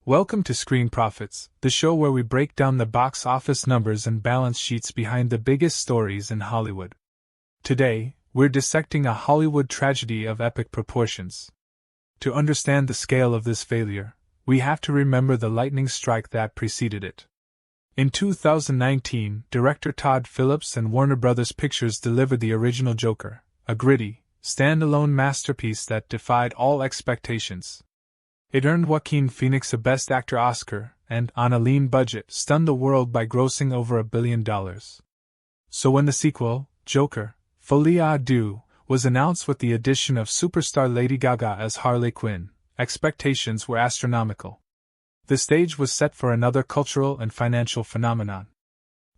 Welcome to Screen Profits, the show where we break down the box office numbers and balance sheets behind the biggest stories in Hollywood. Today, we're dissecting a Hollywood tragedy of epic proportions. To understand the scale of this failure, we have to remember the lightning strike that preceded it. In 2019, director Todd Phillips and Warner Bros. Pictures delivered the original Joker, a gritty, standalone masterpiece that defied all expectations. It earned Joaquin Phoenix a Best Actor Oscar and, on a lean budget, stunned the world by grossing over $1 billion. So when the sequel, Joker, Folie, Deux, was announced with the addition of superstar Lady Gaga as Harley Quinn, expectations were astronomical. The stage was set for another cultural and financial phenomenon.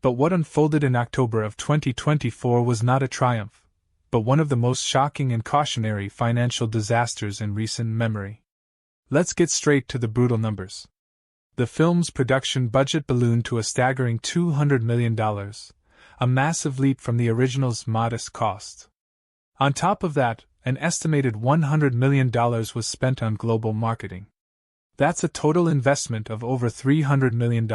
But what unfolded in October of 2024 was not a triumph, but one of the most shocking and cautionary financial disasters in recent memory. Let's get straight to the brutal numbers. The film's production budget ballooned to a staggering $200 million, a massive leap from the original's modest cost. On top of that, an estimated $100 million was spent on global marketing. That's a total investment of over $300 million.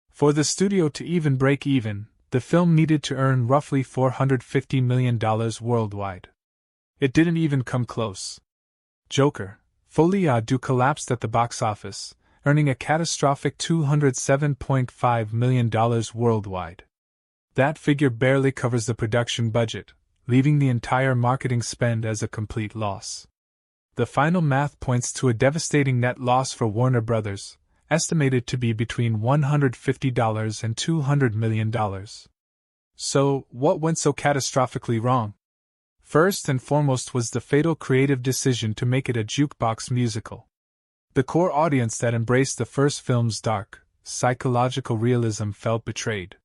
For the studio to even break even, the film needed to earn roughly $450 million worldwide. It didn't even come close. Joker, Folie, Deux collapsed at the box office, earning a catastrophic $207.5 million worldwide. That figure barely covers the production budget, leaving the entire marketing spend as a complete loss. The final math points to a devastating net loss for Warner Bros., estimated to be between $150 and $200 million. So, what went so catastrophically wrong? First and foremost was the fatal creative decision to make it a jukebox musical. The core audience that embraced the first film's dark, psychological realism felt betrayed.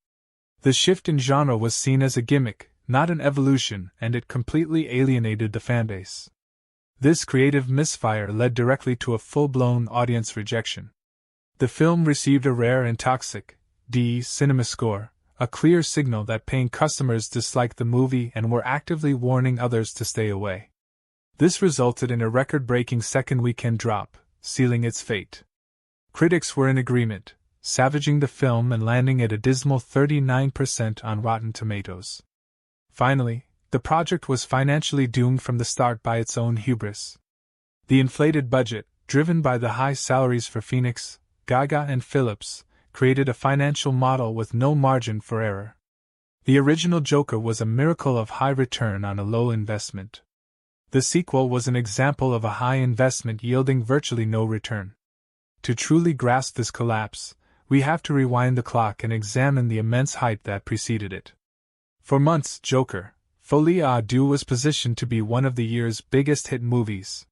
The shift in genre was seen as a gimmick, not an evolution, and it completely alienated the fanbase. This creative misfire led directly to a full-blown audience rejection. The film received a rare and toxic D cinema score, a clear signal that paying customers disliked the movie and were actively warning others to stay away. This resulted in a record-breaking second weekend drop, sealing its fate. Critics were in agreement, savaging the film and landing at a dismal 39% on Rotten Tomatoes. Finally, the project was financially doomed from the start by its own hubris. The inflated budget, driven by the high salaries for Phoenix, Gaga and Phillips, created a financial model with no margin for error. The original Joker was a miracle of high return on a low investment. The sequel was an example of a high investment yielding virtually no return. To truly grasp this collapse, we have to rewind the clock and examine the immense hype that preceded it. For months, Joker, Folie, Deux was positioned to be one of the year's biggest hit movies.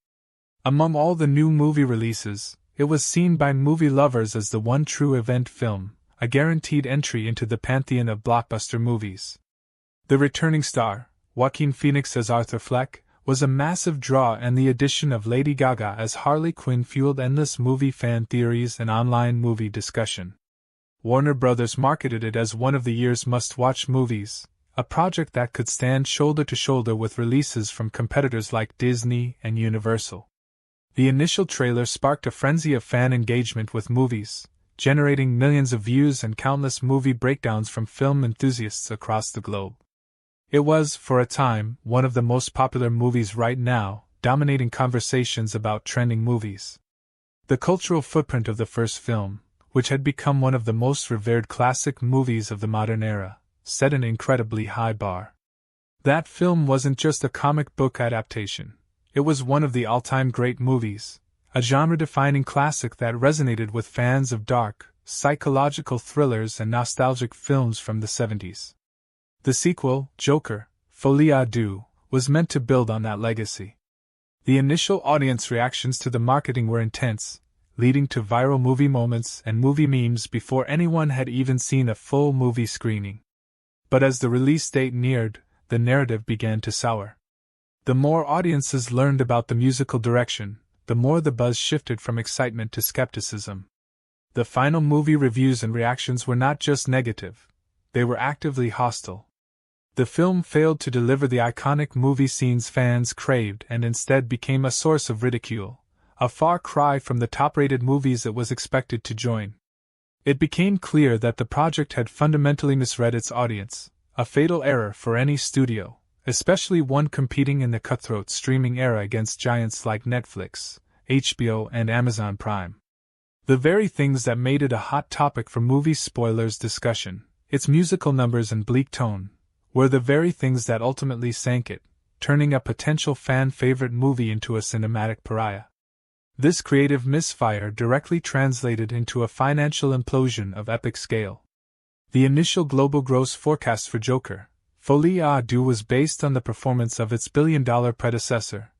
Among all the new movie releases, it was seen by movie lovers as the one true event film, a guaranteed entry into the pantheon of blockbuster movies. The returning star, Joaquin Phoenix as Arthur Fleck, was a massive draw, and the addition of Lady Gaga as Harley Quinn fueled endless movie fan theories and online movie discussion. Warner Bros. Marketed it as one of the year's must-watch movies, a project that could stand shoulder to shoulder with releases from competitors like Disney and Universal. The initial trailer sparked a frenzy of fan engagement with movies, generating millions of views and countless movie breakdowns from film enthusiasts across the globe. It was, for a time, one of the most popular movies right now, dominating conversations about trending movies. The cultural footprint of the first film, which had become one of the most revered classic movies of the modern era, set an incredibly high bar. That film wasn't just a comic book adaptation. It was one of the all-time great movies, a genre-defining classic that resonated with fans of dark, psychological thrillers and nostalgic films from the 70s. The sequel, Joker, Folie, Deux, was meant to build on that legacy. The initial audience reactions to the marketing were intense, leading to viral movie moments and movie memes before anyone had even seen a full movie screening. But as the release date neared, the narrative began to sour. The more audiences learned about the musical direction, the more the buzz shifted from excitement to skepticism. The final movie reviews and reactions were not just negative, they were actively hostile. The film failed to deliver the iconic movie scenes fans craved and instead became a source of ridicule, a far cry from the top-rated movies it was expected to join. It became clear that the project had fundamentally misread its audience, a fatal error for any studio, especially one competing in the cutthroat streaming era against giants like Netflix, HBO, and Amazon Prime. The very things that made it a hot topic for movie spoilers discussion, its musical numbers and bleak tone, were the very things that ultimately sank it, turning a potential fan-favorite movie into a cinematic pariah. This creative misfire directly translated into a financial implosion of epic scale. The initial global gross forecast for Joker, Folie à Deux, was based on the performance of its billion-dollar predecessor,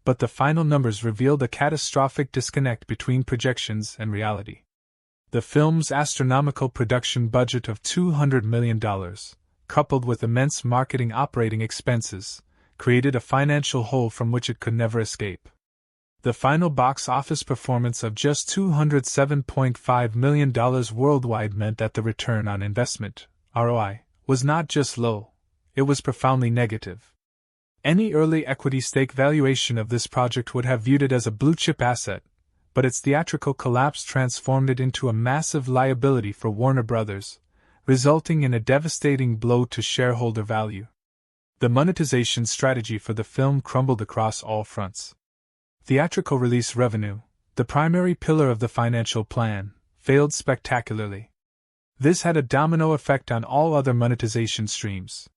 but the final numbers revealed a catastrophic disconnect between projections and reality. The film's astronomical production budget of $200 million, coupled with immense marketing operating expenses, created a financial hole from which it could never escape. The final box office performance of just $207.5 million worldwide meant that the return on investment, ROI, was not just low, it was profoundly negative. Any early equity stake valuation of this project would have viewed it as a blue-chip asset, but its theatrical collapse transformed it into a massive liability for Warner Bros., resulting in a devastating blow to shareholder value. The monetization strategy for the film crumbled across all fronts. Theatrical release revenue, the primary pillar of the financial plan, failed spectacularly. This had a domino effect on all other monetization streams.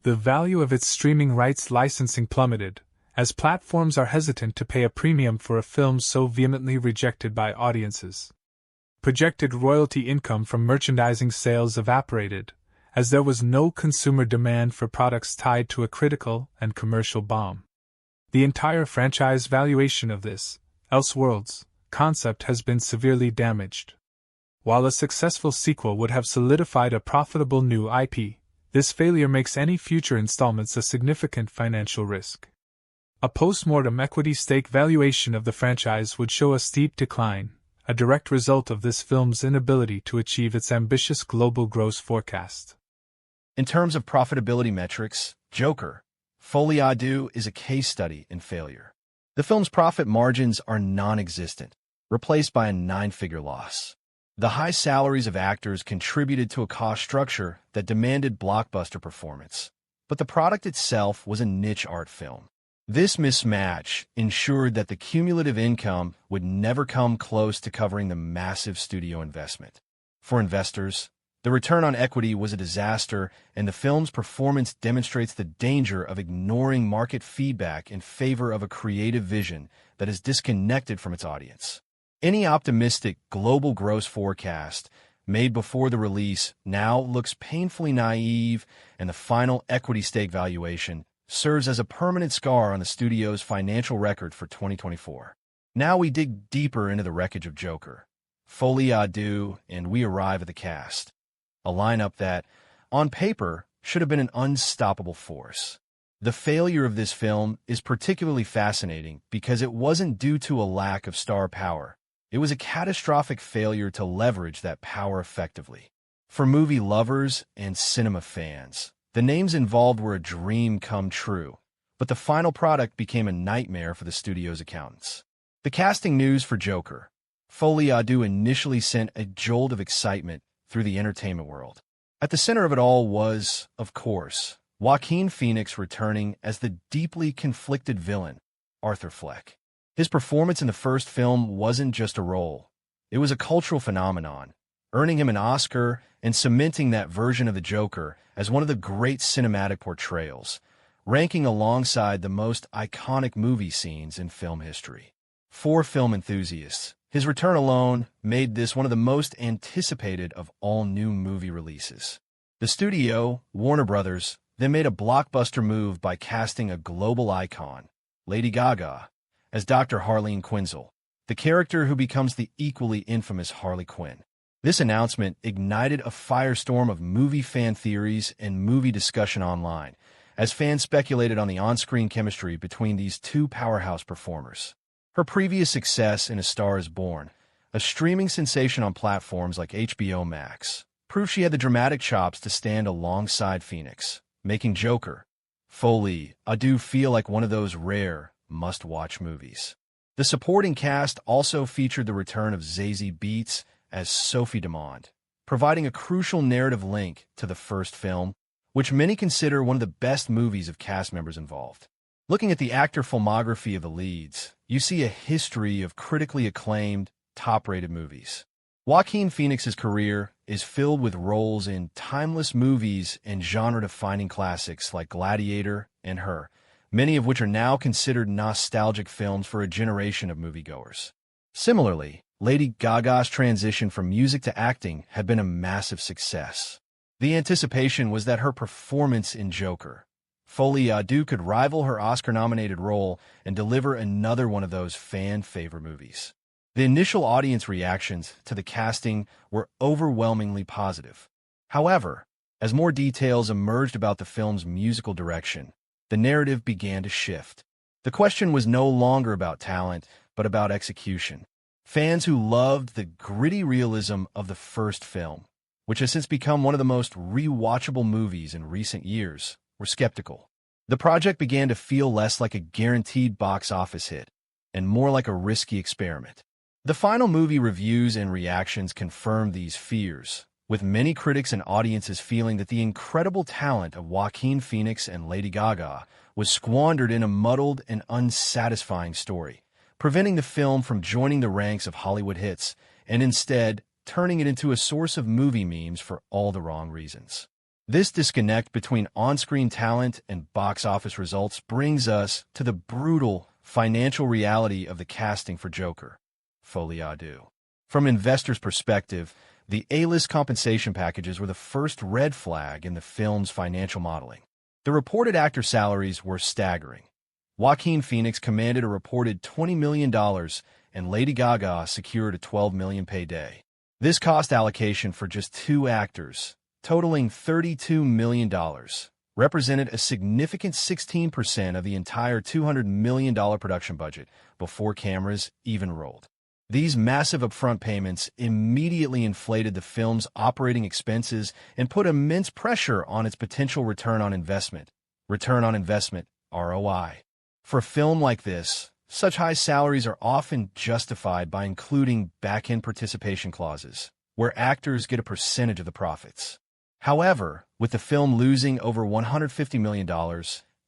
The value of its streaming rights licensing plummeted, as platforms are hesitant to pay a premium for a film so vehemently rejected by audiences. Projected royalty income from merchandising sales evaporated, as there was no consumer demand for products tied to a critical and commercial bomb. The entire franchise valuation of this, Elseworlds, concept has been severely damaged. While a successful sequel would have solidified a profitable new IP, this failure makes any future installments a significant financial risk. A post-mortem equity stake valuation of the franchise would show a steep decline, a direct result of this film's inability to achieve its ambitious global gross forecast. In terms of profitability metrics, Joker, Folie à Deux is a case study in failure. The film's profit margins are non-existent, replaced by a 9-figure loss. The high salaries of actors contributed to a cost structure that demanded blockbuster performance, but the product itself was a niche art film. This mismatch ensured that the cumulative income would never come close to covering the massive studio investment. For investors, the return on equity was a disaster, and the film's performance demonstrates the danger of ignoring market feedback in favor of a creative vision that is disconnected from its audience. Any optimistic global gross forecast made before the release now looks painfully naive, and the final equity stake valuation serves as a permanent scar on the studio's financial record for 2024. Now we dig deeper into the wreckage of Joker, Folie à Deux, and we arrive at the cast. A lineup that, on paper, should have been an unstoppable force. The failure of this film is particularly fascinating because it wasn't due to a lack of star power. It was a catastrophic failure to leverage that power effectively. For movie lovers and cinema fans, the names involved were a dream come true, but the final product became a nightmare for the studio's accountants. The casting news for Joker, Folie à Deux, initially sent a jolt of excitement through the entertainment world. At the center of it all was, of course, Joaquin Phoenix returning as the deeply conflicted villain, Arthur Fleck. His performance in the first film wasn't just a role. It was a cultural phenomenon, earning him an Oscar and cementing that version of the Joker as one of the great cinematic portrayals, ranking alongside the most iconic movie scenes in film history. For film enthusiasts, his return alone made this one of the most anticipated of all new movie releases. The studio, Warner Bros., then made a blockbuster move by casting a global icon, Lady Gaga, as Dr. Harleen Quinzel, the character who becomes the equally infamous Harley Quinn. This announcement ignited a firestorm of movie fan theories and movie discussion online, as fans speculated on the on-screen chemistry between these two powerhouse performers. Her previous success in A Star is Born, a streaming sensation on platforms like HBO Max, proved she had the dramatic chops to stand alongside Phoenix, making Joker, Folie à Deux feel like one of those rare, must-watch movies. The supporting cast also featured the return of Zazie Beetz as Sophie Dumond, providing a crucial narrative link to the first film, which many consider one of the best movies of cast members involved. Looking at the actor filmography of the leads, you see a history of critically acclaimed, top-rated movies. Joaquin Phoenix's career is filled with roles in timeless movies and genre-defining classics like Gladiator and Her, many of which are now considered nostalgic films for a generation of moviegoers. Similarly, Lady Gaga's transition from music to acting had been a massive success. The anticipation was that her performance in Joker, Folie could rival her Oscar-nominated role and deliver another one of those fan-favorite movies. The initial audience reactions to the casting were overwhelmingly positive. However, as more details emerged about the film's musical direction, the narrative began to shift. The question was no longer about talent, but about execution. Fans who loved the gritty realism of the first film, which has since become one of the most rewatchable movies in recent years, were skeptical. The project began to feel less like a guaranteed box office hit, and more like a risky experiment. The final movie reviews and reactions confirmed these fears, with many critics and audiences feeling that the incredible talent of Joaquin Phoenix and Lady Gaga was squandered in a muddled and unsatisfying story, preventing the film from joining the ranks of Hollywood hits, and instead turning it into a source of movie memes for all the wrong reasons. This disconnect between on-screen talent and box office results brings us to the brutal financial reality of the casting for Joker, Folie. From an investor's perspective, the A-list compensation packages were the first red flag in the film's financial modeling. The reported actor salaries were staggering. Joaquin Phoenix commanded a reported $20 million, and Lady Gaga secured a $12 million payday. This cost allocation for just two actors, totaling $32 million, represented a significant 16% of the entire $200 million production budget before cameras even rolled. These massive upfront payments immediately inflated the film's operating expenses and put immense pressure on its potential return on investment, ROI. For a film like this, such high salaries are often justified by including back-end participation clauses, where actors get a percentage of the profits. However, with the film losing over $150 million,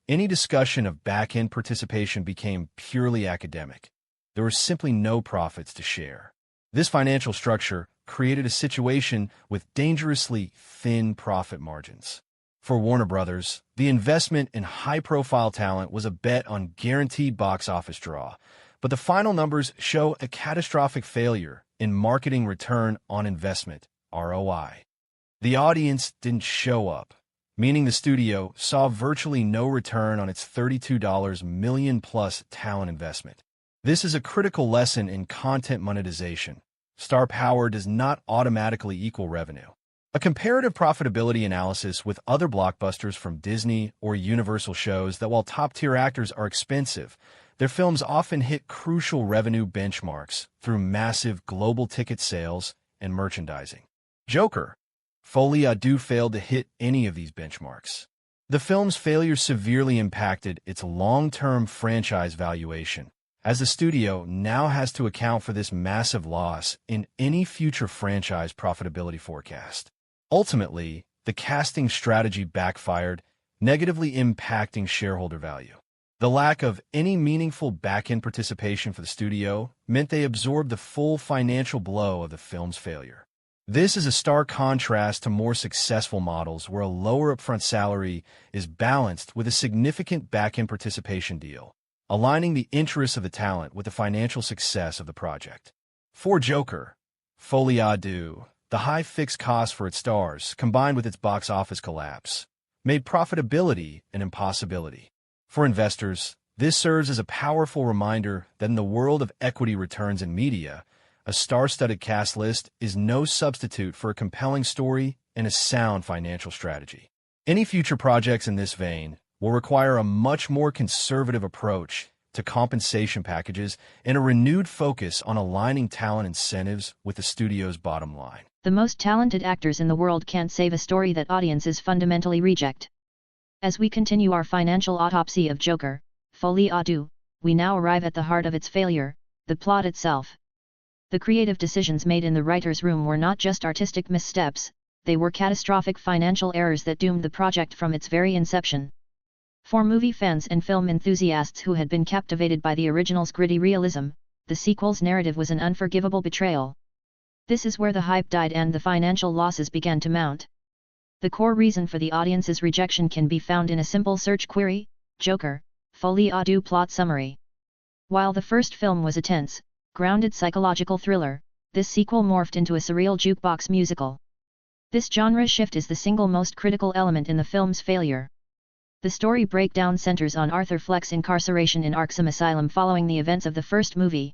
any discussion of back-end participation became purely academic. There were simply no profits to share. This financial structure created a situation with dangerously thin profit margins. For Warner Brothers, the investment in high-profile talent was a bet on guaranteed box office draw, but the final numbers show a catastrophic failure in marketing return on investment, ROI. The audience didn't show up, meaning the studio saw virtually no return on its $32 million-plus talent investment. This is a critical lesson in content monetization. Star power does not automatically equal revenue. A comparative profitability analysis with other blockbusters from Disney or Universal shows that while top-tier actors are expensive, their films often hit crucial revenue benchmarks through massive global ticket sales and merchandising. Joker, Folie failed to hit any of these benchmarks. The film's failure severely impacted its long-term franchise valuation, as the studio now has to account for this massive loss in any future franchise profitability forecast. Ultimately, the casting strategy backfired, negatively impacting shareholder value. The lack of any meaningful back-end participation for the studio meant they absorbed the full financial blow of the film's failure. This is a stark contrast to more successful models where a lower upfront salary is balanced with a significant back-end participation deal, aligning the interests of the talent with the financial success of the project. For Joker, Folie, the high fixed cost for its stars, combined with its box office collapse, made profitability an impossibility. For investors, this serves as a powerful reminder that in the world of equity returns in media, a star-studded cast list is no substitute for a compelling story and a sound financial strategy. Any future projects in this vein will require a much more conservative approach to compensation packages and a renewed focus on aligning talent incentives with the studio's bottom line. The most talented actors in the world can't save a story that audiences fundamentally reject. As we continue our financial autopsy of Joker, Folie, we now arrive at the heart of its failure, the plot itself. The creative decisions made in the writer's room were not just artistic missteps, they were catastrophic financial errors that doomed the project from its very inception. For movie fans and film enthusiasts who had been captivated by the original's gritty realism, the sequel's narrative was an unforgivable betrayal. This is where the hype died and the financial losses began to mount. The core reason for the audience's rejection can be found in a simple search query: Joker, Folie à Deux plot summary. While the first film was a tense, grounded psychological thriller, this sequel morphed into a surreal jukebox musical. This genre shift is the single most critical element in the film's failure. The story breakdown centers on Arthur Fleck's incarceration in Arkham Asylum following the events of the first movie.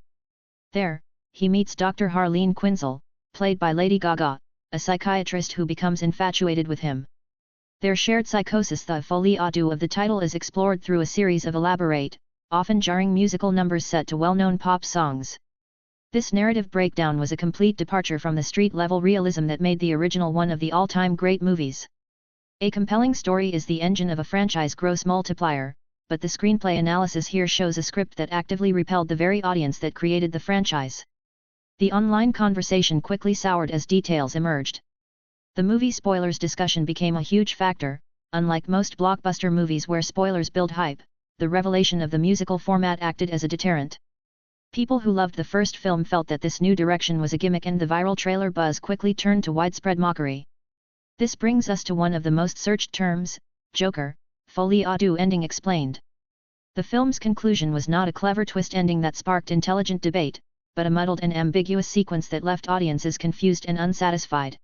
There, he meets Dr. Harleen Quinzel, played by Lady Gaga, a psychiatrist who becomes infatuated with him. Their shared psychosis, the folie à deux of the title, is explored through a series of elaborate, often jarring musical numbers set to well-known pop songs. This narrative breakdown was a complete departure from the street-level realism that made the original one of the all-time great movies. A compelling story is the engine of a franchise gross multiplier, but the screenplay analysis here shows a script that actively repelled the very audience that created the franchise. The online conversation quickly soured as details emerged. The movie spoilers discussion became a huge factor. Unlike most blockbuster movies where spoilers build hype, the revelation of the musical format acted as a deterrent. People who loved the first film felt that this new direction was a gimmick, and the viral trailer buzz quickly turned to widespread mockery. This brings us to one of the most searched terms: Joker, Folie à Deux ending explained. The film's conclusion was not a clever twist ending that sparked intelligent debate, but a muddled and ambiguous sequence that left audiences confused and unsatisfied.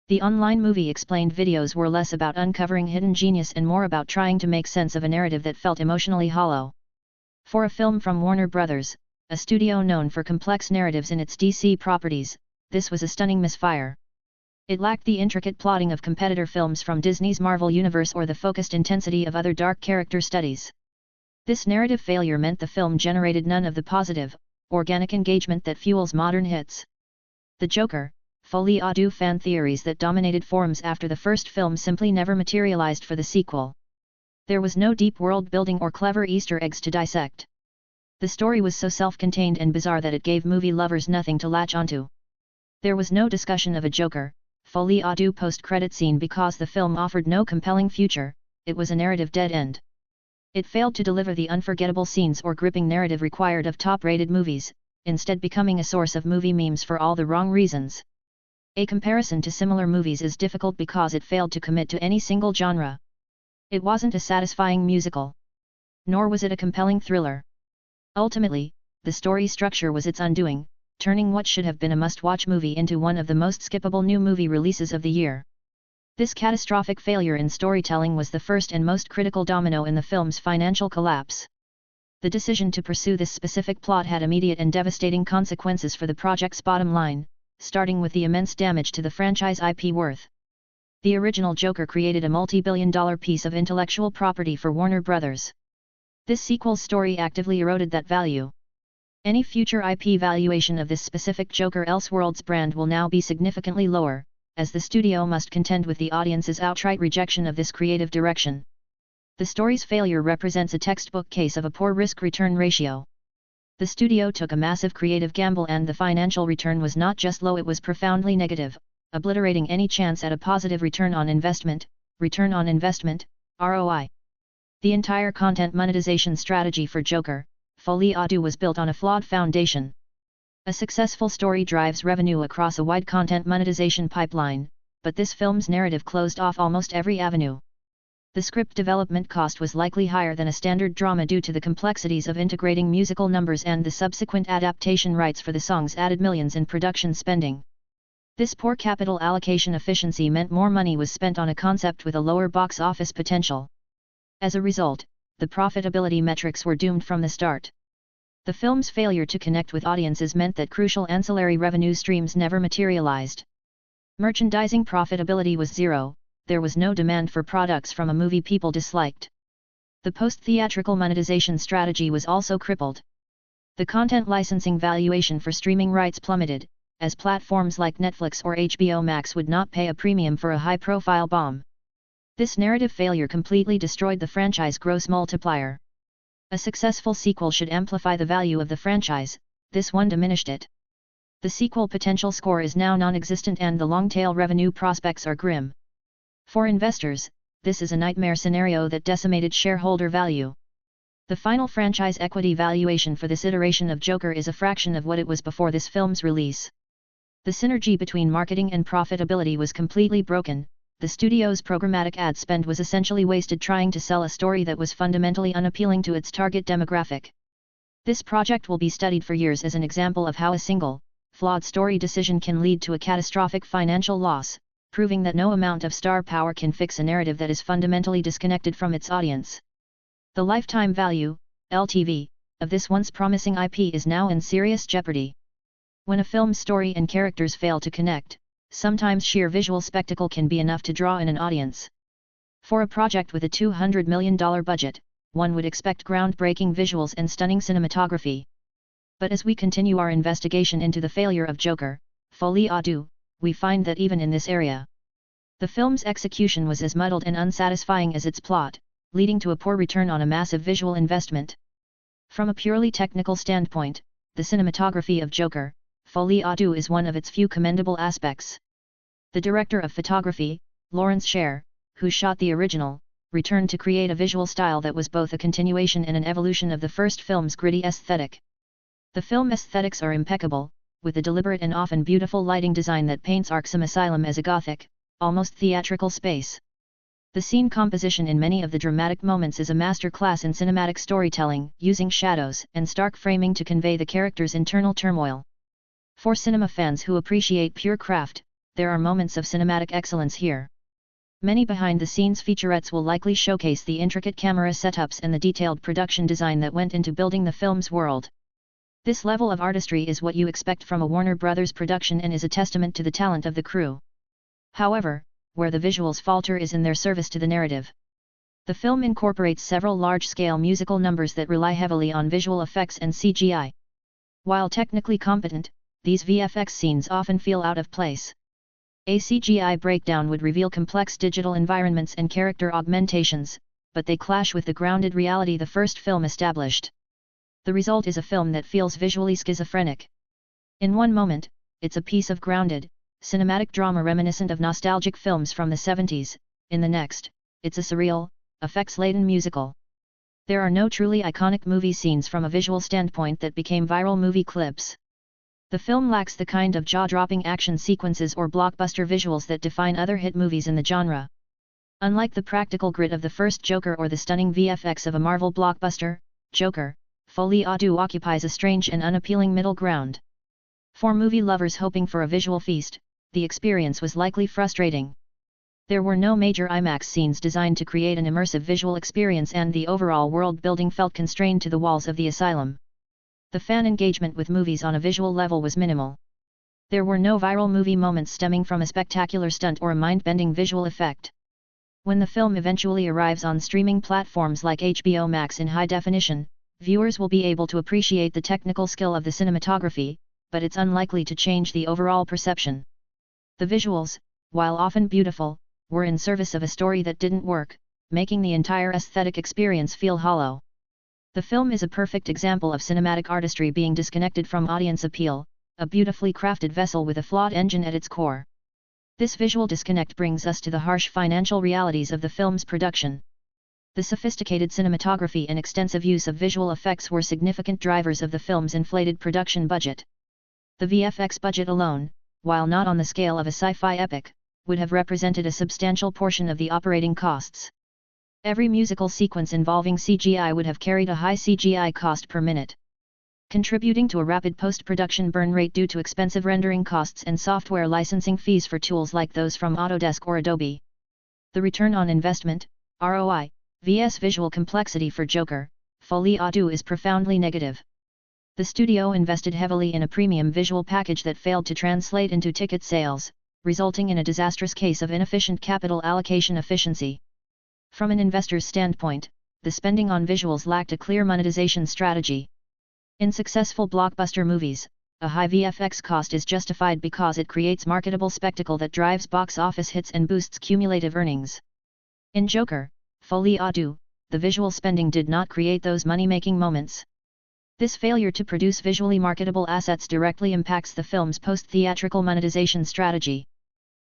The online movie explained videos were less about uncovering hidden genius and more about trying to make sense of a narrative that felt emotionally hollow. For a film from Warner Bros., a studio known for complex narratives in its DC properties, this was a stunning misfire. It lacked the intricate plotting of competitor films from Disney's Marvel Universe or the focused intensity of other dark character studies. This narrative failure meant the film generated none of the positive, organic engagement that fuels modern hits. The Joker, Folie à Deux fan theories that dominated forums after the first film simply never materialized for the sequel. There was no deep world building or clever Easter eggs to dissect. The story was so self-contained and bizarre that it gave movie lovers nothing to latch onto. There was no discussion of a Joker, Folie à Deux post-credit scene because the film offered no compelling future. It was a narrative dead end. It failed to deliver the unforgettable scenes or gripping narrative required of top-rated movies, instead becoming a source of movie memes for all the wrong reasons. A comparison to similar movies is difficult because it failed to commit to any single genre. It wasn't a satisfying musical. Nor was it a compelling thriller. Ultimately, the story structure was its undoing, turning what should have been a must-watch movie into one of the most skippable new movie releases of the year. This catastrophic failure in storytelling was the first and most critical domino in the film's financial collapse. The decision to pursue this specific plot had immediate and devastating consequences for the project's bottom line, starting with the immense damage to the franchise IP worth. The original Joker created a multi-billion-dollar piece of intellectual property for Warner Bros. This sequel's story actively eroded that value. Any future IP valuation of this specific Joker Elseworlds brand will now be significantly lower, as the studio must contend with the audience's outright rejection of this creative direction. The story's failure represents a textbook case of a poor risk-return ratio. The studio took a massive creative gamble and the financial return was not just low, it was profoundly negative, obliterating any chance at a positive return on investment, ROI. The entire content monetization strategy for Joker, Folie à Deux was built on a flawed foundation. A successful story drives revenue across a wide content monetization pipeline, but this film's narrative closed off almost every avenue. The script development cost was likely higher than a standard drama due to the complexities of integrating musical numbers, and the subsequent adaptation rights for the songs added millions in production spending. This poor capital allocation efficiency meant more money was spent on a concept with a lower box office potential. As a result, the profitability metrics were doomed from the start. The film's failure to connect with audiences meant that crucial ancillary revenue streams never materialized. Merchandising profitability was zero. There was no demand for products from a movie people disliked. The post-theatrical monetization strategy was also crippled. The content licensing valuation for streaming rights plummeted, as platforms like Netflix or HBO Max would not pay a premium for a high-profile bomb. This narrative failure completely destroyed the franchise gross multiplier. A successful sequel should amplify the value of the franchise, this one diminished it. The sequel potential score is now non-existent and the long-tail revenue prospects are grim. For investors, this is a nightmare scenario that decimated shareholder value. The final franchise equity valuation for this iteration of Joker is a fraction of what it was before this film's release. The synergy between marketing and profitability was completely broken. The studio's programmatic ad spend was essentially wasted trying to sell a story that was fundamentally unappealing to its target demographic. This project will be studied for years as an example of how a single, flawed story decision can lead to a catastrophic financial loss, proving that no amount of star power can fix a narrative that is fundamentally disconnected from its audience. The lifetime value, LTV, of this once promising IP is now in serious jeopardy. When a film's story and characters fail to connect, sometimes sheer visual spectacle can be enough to draw in an audience. For a project with a $200 million budget, one would expect groundbreaking visuals and stunning cinematography. But as we continue our investigation into the failure of Joker, Folie à Deux, we find that even in this area, the film's execution was as muddled and unsatisfying as its plot, leading to a poor return on a massive visual investment. From a purely technical standpoint, the cinematography of Joker, Folie à Deux is one of its few commendable aspects. The director of photography, Lawrence Sher, who shot the original, returned to create a visual style that was both a continuation and an evolution of the first film's gritty aesthetic. The film aesthetics are impeccable, with a deliberate and often beautiful lighting design that paints Arkham Asylum as a gothic, almost theatrical space. The scene composition in many of the dramatic moments is a masterclass in cinematic storytelling, using shadows and stark framing to convey the characters' internal turmoil. For cinema fans who appreciate pure craft, there are moments of cinematic excellence here. Many behind-the-scenes featurettes will likely showcase the intricate camera setups and the detailed production design that went into building the film's world. This level of artistry is what you expect from a Warner Brothers production and is a testament to the talent of the crew. However, where the visuals falter is in their service to the narrative. The film incorporates several large-scale musical numbers that rely heavily on visual effects and CGI. While technically competent, these VFX scenes often feel out of place. A CGI breakdown would reveal complex digital environments and character augmentations, but they clash with the grounded reality the first film established. The result is a film that feels visually schizophrenic. In one moment, it's a piece of grounded, cinematic drama reminiscent of nostalgic films from the 70s, in the next, it's a surreal, effects-laden musical. There are no truly iconic movie scenes from a visual standpoint that became viral movie clips. The film lacks the kind of jaw-dropping action sequences or blockbuster visuals that define other hit movies in the genre. Unlike the practical grit of the first Joker or the stunning VFX of a Marvel blockbuster, Joker, Folie à Deux occupies a strange and unappealing middle ground. For movie lovers hoping for a visual feast, the experience was likely frustrating. There were no major IMAX scenes designed to create an immersive visual experience and the overall world building felt constrained to the walls of the asylum. The fan engagement with movies on a visual level was minimal. There were no viral movie moments stemming from a spectacular stunt or a mind-bending visual effect. When the film eventually arrives on streaming platforms like HBO Max in high definition, viewers will be able to appreciate the technical skill of the cinematography, but it's unlikely to change the overall perception. The visuals, while often beautiful, were in service of a story that didn't work, making the entire aesthetic experience feel hollow. The film is a perfect example of cinematic artistry being disconnected from audience appeal, a beautifully crafted vessel with a flawed engine at its core. This visual disconnect brings us to the harsh financial realities of the film's production. The sophisticated cinematography and extensive use of visual effects were significant drivers of the film's inflated production budget. The VFX budget alone, while not on the scale of a sci-fi epic, would have represented a substantial portion of the operating costs. Every musical sequence involving CGI would have carried a high CGI cost per minute, contributing to a rapid post-production burn rate due to expensive rendering costs and software licensing fees for tools like those from Autodesk or Adobe. The return on investment, ROI, vs visual complexity for Joker, Folie à Deux is profoundly negative. The studio invested heavily in a premium visual package that failed to translate into ticket sales, resulting in a disastrous case of inefficient capital allocation efficiency. From an investor's standpoint, the spending on visuals lacked a clear monetization strategy. In successful blockbuster movies, a high VFX cost is justified because it creates marketable spectacle that drives box office hits and boosts cumulative earnings. In Joker, Folie à Deux, the visual spending did not create those money-making moments. This failure to produce visually marketable assets directly impacts the film's post-theatrical monetization strategy.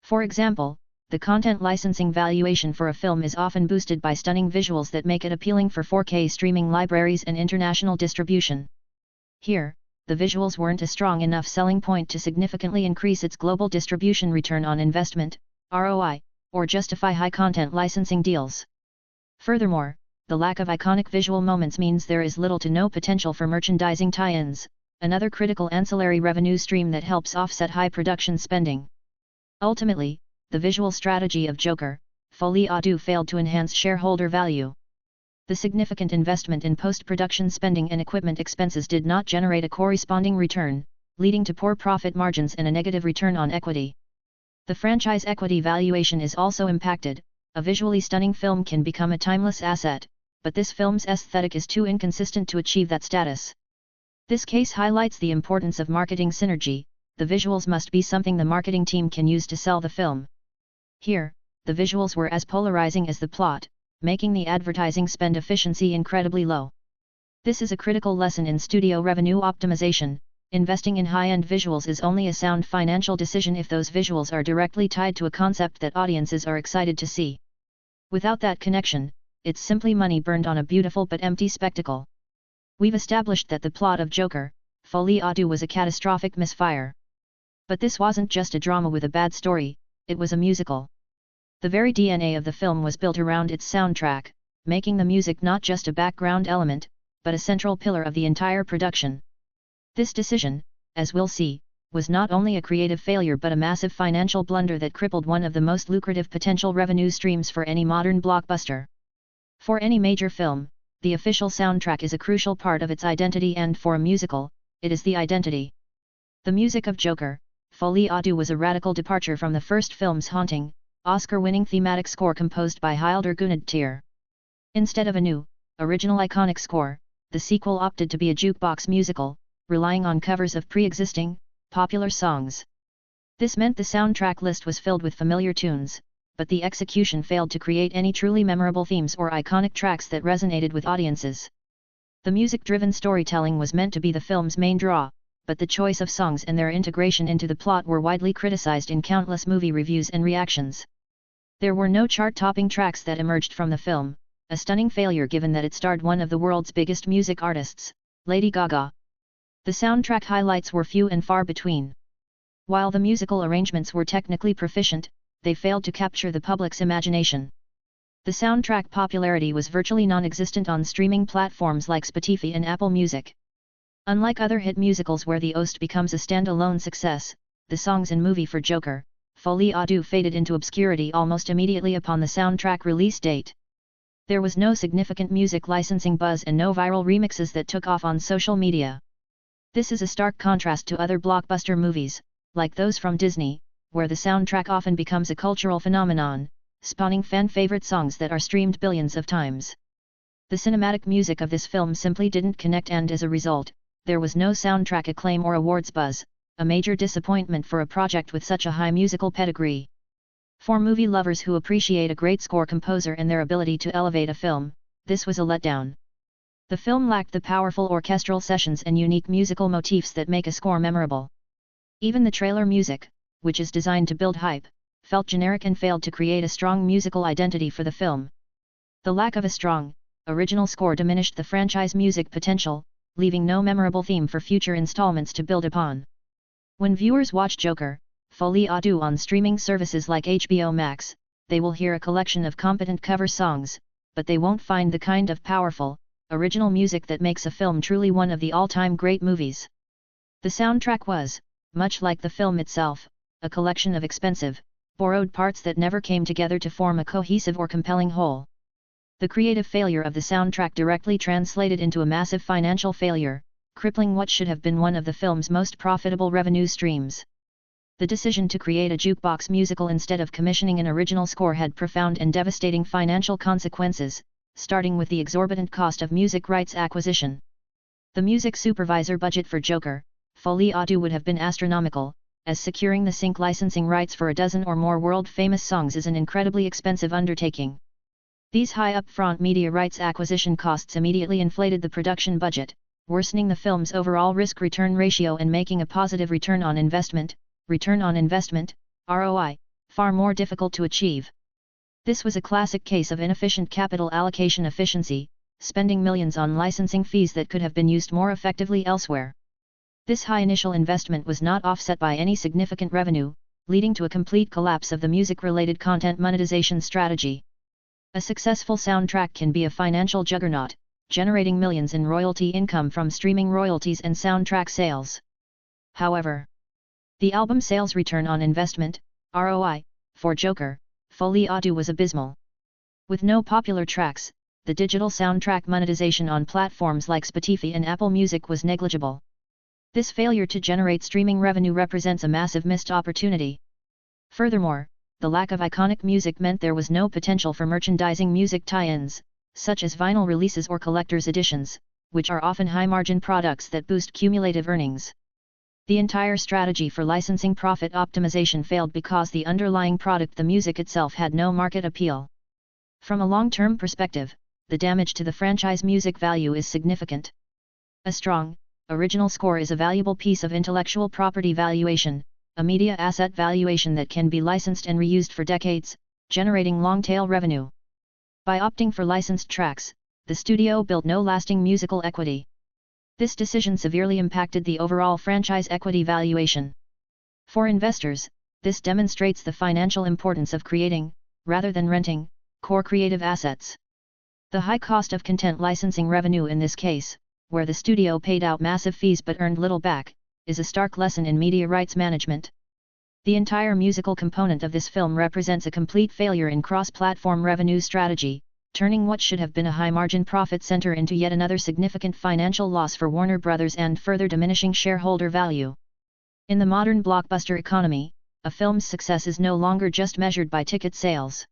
For example, the content licensing valuation for a film is often boosted by stunning visuals that make it appealing for 4K streaming libraries and international distribution. Here, the visuals weren't a strong enough selling point to significantly increase its global distribution return on investment, ROI, or justify high-content licensing deals. Furthermore, the lack of iconic visual moments means there is little to no potential for merchandising tie-ins, another critical ancillary revenue stream that helps offset high production spending. Ultimately, the visual strategy of Joker, Folie à Deux failed to enhance shareholder value. The significant investment in post-production spending and equipment expenses did not generate a corresponding return, leading to poor profit margins and a negative return on equity. The franchise equity valuation is also impacted. A visually stunning film can become a timeless asset, but this film's aesthetic is too inconsistent to achieve that status. This case highlights the importance of marketing synergy. The visuals must be something the marketing team can use to sell the film. Here, the visuals were as polarizing as the plot, making the advertising spend efficiency incredibly low. This is a critical lesson in studio revenue optimization. Investing in high-end visuals is only a sound financial decision if those visuals are directly tied to a concept that audiences are excited to see. Without that connection, it's simply money burned on a beautiful but empty spectacle. We've established that the plot of Joker, Folie à Deux was a catastrophic misfire. But this wasn't just a drama with a bad story, it was a musical. The very DNA of the film was built around its soundtrack, making the music not just a background element, but a central pillar of the entire production. This decision, as we'll see, was not only a creative failure but a massive financial blunder that crippled one of the most lucrative potential revenue streams for any modern blockbuster. For any major film, the official soundtrack is a crucial part of its identity, and for a musical, it is the identity. The music of Joker, Folie à Deux was a radical departure from the first film's haunting, Oscar-winning thematic score composed by Hildur Guðnadóttir. Instead of a new, original iconic score, the sequel opted to be a jukebox musical, relying on covers of pre-existing, popular songs. This meant the soundtrack list was filled with familiar tunes, but the execution failed to create any truly memorable themes or iconic tracks that resonated with audiences. The music-driven storytelling was meant to be the film's main draw, but the choice of songs and their integration into the plot were widely criticized in countless movie reviews and reactions. There were no chart-topping tracks that emerged from the film, a stunning failure given that it starred one of the world's biggest music artists, Lady Gaga. The soundtrack highlights were few and far between. While the musical arrangements were technically proficient, they failed to capture the public's imagination. The soundtrack popularity was virtually non-existent on streaming platforms like Spotify and Apple Music. Unlike other hit musicals where the OST becomes a standalone success, the songs and movie for Joker, Folie à Deux faded into obscurity almost immediately upon the soundtrack release date. There was no significant music licensing buzz and no viral remixes that took off on social media. This is a stark contrast to other blockbuster movies, like those from Disney, where the soundtrack often becomes a cultural phenomenon, spawning fan-favorite songs that are streamed billions of times. The cinematic music of this film simply didn't connect, and as a result, there was no soundtrack acclaim or awards buzz, a major disappointment for a project with such a high musical pedigree. For movie lovers who appreciate a great score composer and their ability to elevate a film, this was a letdown. The film lacked the powerful orchestral sessions and unique musical motifs that make a score memorable. Even the trailer music, which is designed to build hype, felt generic and failed to create a strong musical identity for the film. The lack of a strong, original score diminished the franchise music potential, leaving no memorable theme for future installments to build upon. When viewers watch Joker, Folie à Deux on streaming services like HBO Max, they will hear a collection of competent cover songs, but they won't find the kind of powerful, original music that makes a film truly one of the all-time great movies. The soundtrack was, much like the film itself, a collection of expensive, borrowed parts that never came together to form a cohesive or compelling whole. The creative failure of the soundtrack directly translated into a massive financial failure, crippling what should have been one of the film's most profitable revenue streams. The decision to create a jukebox musical instead of commissioning an original score had profound and devastating financial consequences, starting with the exorbitant cost of music rights acquisition. The music supervisor budget for Joker, Folie à Deux would have been astronomical, as securing the sync licensing rights for a dozen or more world-famous songs is an incredibly expensive undertaking. These high upfront media rights acquisition costs immediately inflated the production budget, worsening the film's overall risk-return ratio and making a positive return on investment, ROI, far more difficult to achieve. This was a classic case of inefficient capital allocation efficiency, spending millions on licensing fees that could have been used more effectively elsewhere. This high initial investment was not offset by any significant revenue, leading to a complete collapse of the music-related content monetization strategy. A successful soundtrack can be a financial juggernaut, generating millions in royalty income from streaming royalties and soundtrack sales. However, the album sales return on investment, ROI, for Joker, Folie à Deux was abysmal. With no popular tracks, the digital soundtrack monetization on platforms like Spotify and Apple Music was negligible. This failure to generate streaming revenue represents a massive missed opportunity. Furthermore, the lack of iconic music meant there was no potential for merchandising music tie-ins, such as vinyl releases or collector's editions, which are often high-margin products that boost cumulative earnings. The entire strategy for licensing profit optimization failed because the underlying product, the music itself, had no market appeal. From a long-term perspective, the damage to the franchise music value is significant. A strong, original score is a valuable piece of intellectual property valuation, a media asset valuation that can be licensed and reused for decades, generating long-tail revenue. By opting for licensed tracks, the studio built no lasting musical equity. This decision severely impacted the overall franchise equity valuation. For investors, this demonstrates the financial importance of creating, rather than renting, core creative assets. The high cost of content licensing revenue in this case, where the studio paid out massive fees but earned little back, is a stark lesson in media rights management. The entire musical component of this film represents a complete failure in cross-platform revenue strategy, turning what should have been a high-margin profit center into yet another significant financial loss for Warner Bros. And further diminishing shareholder value. In the modern blockbuster economy, a film's success is no longer just measured by ticket sales.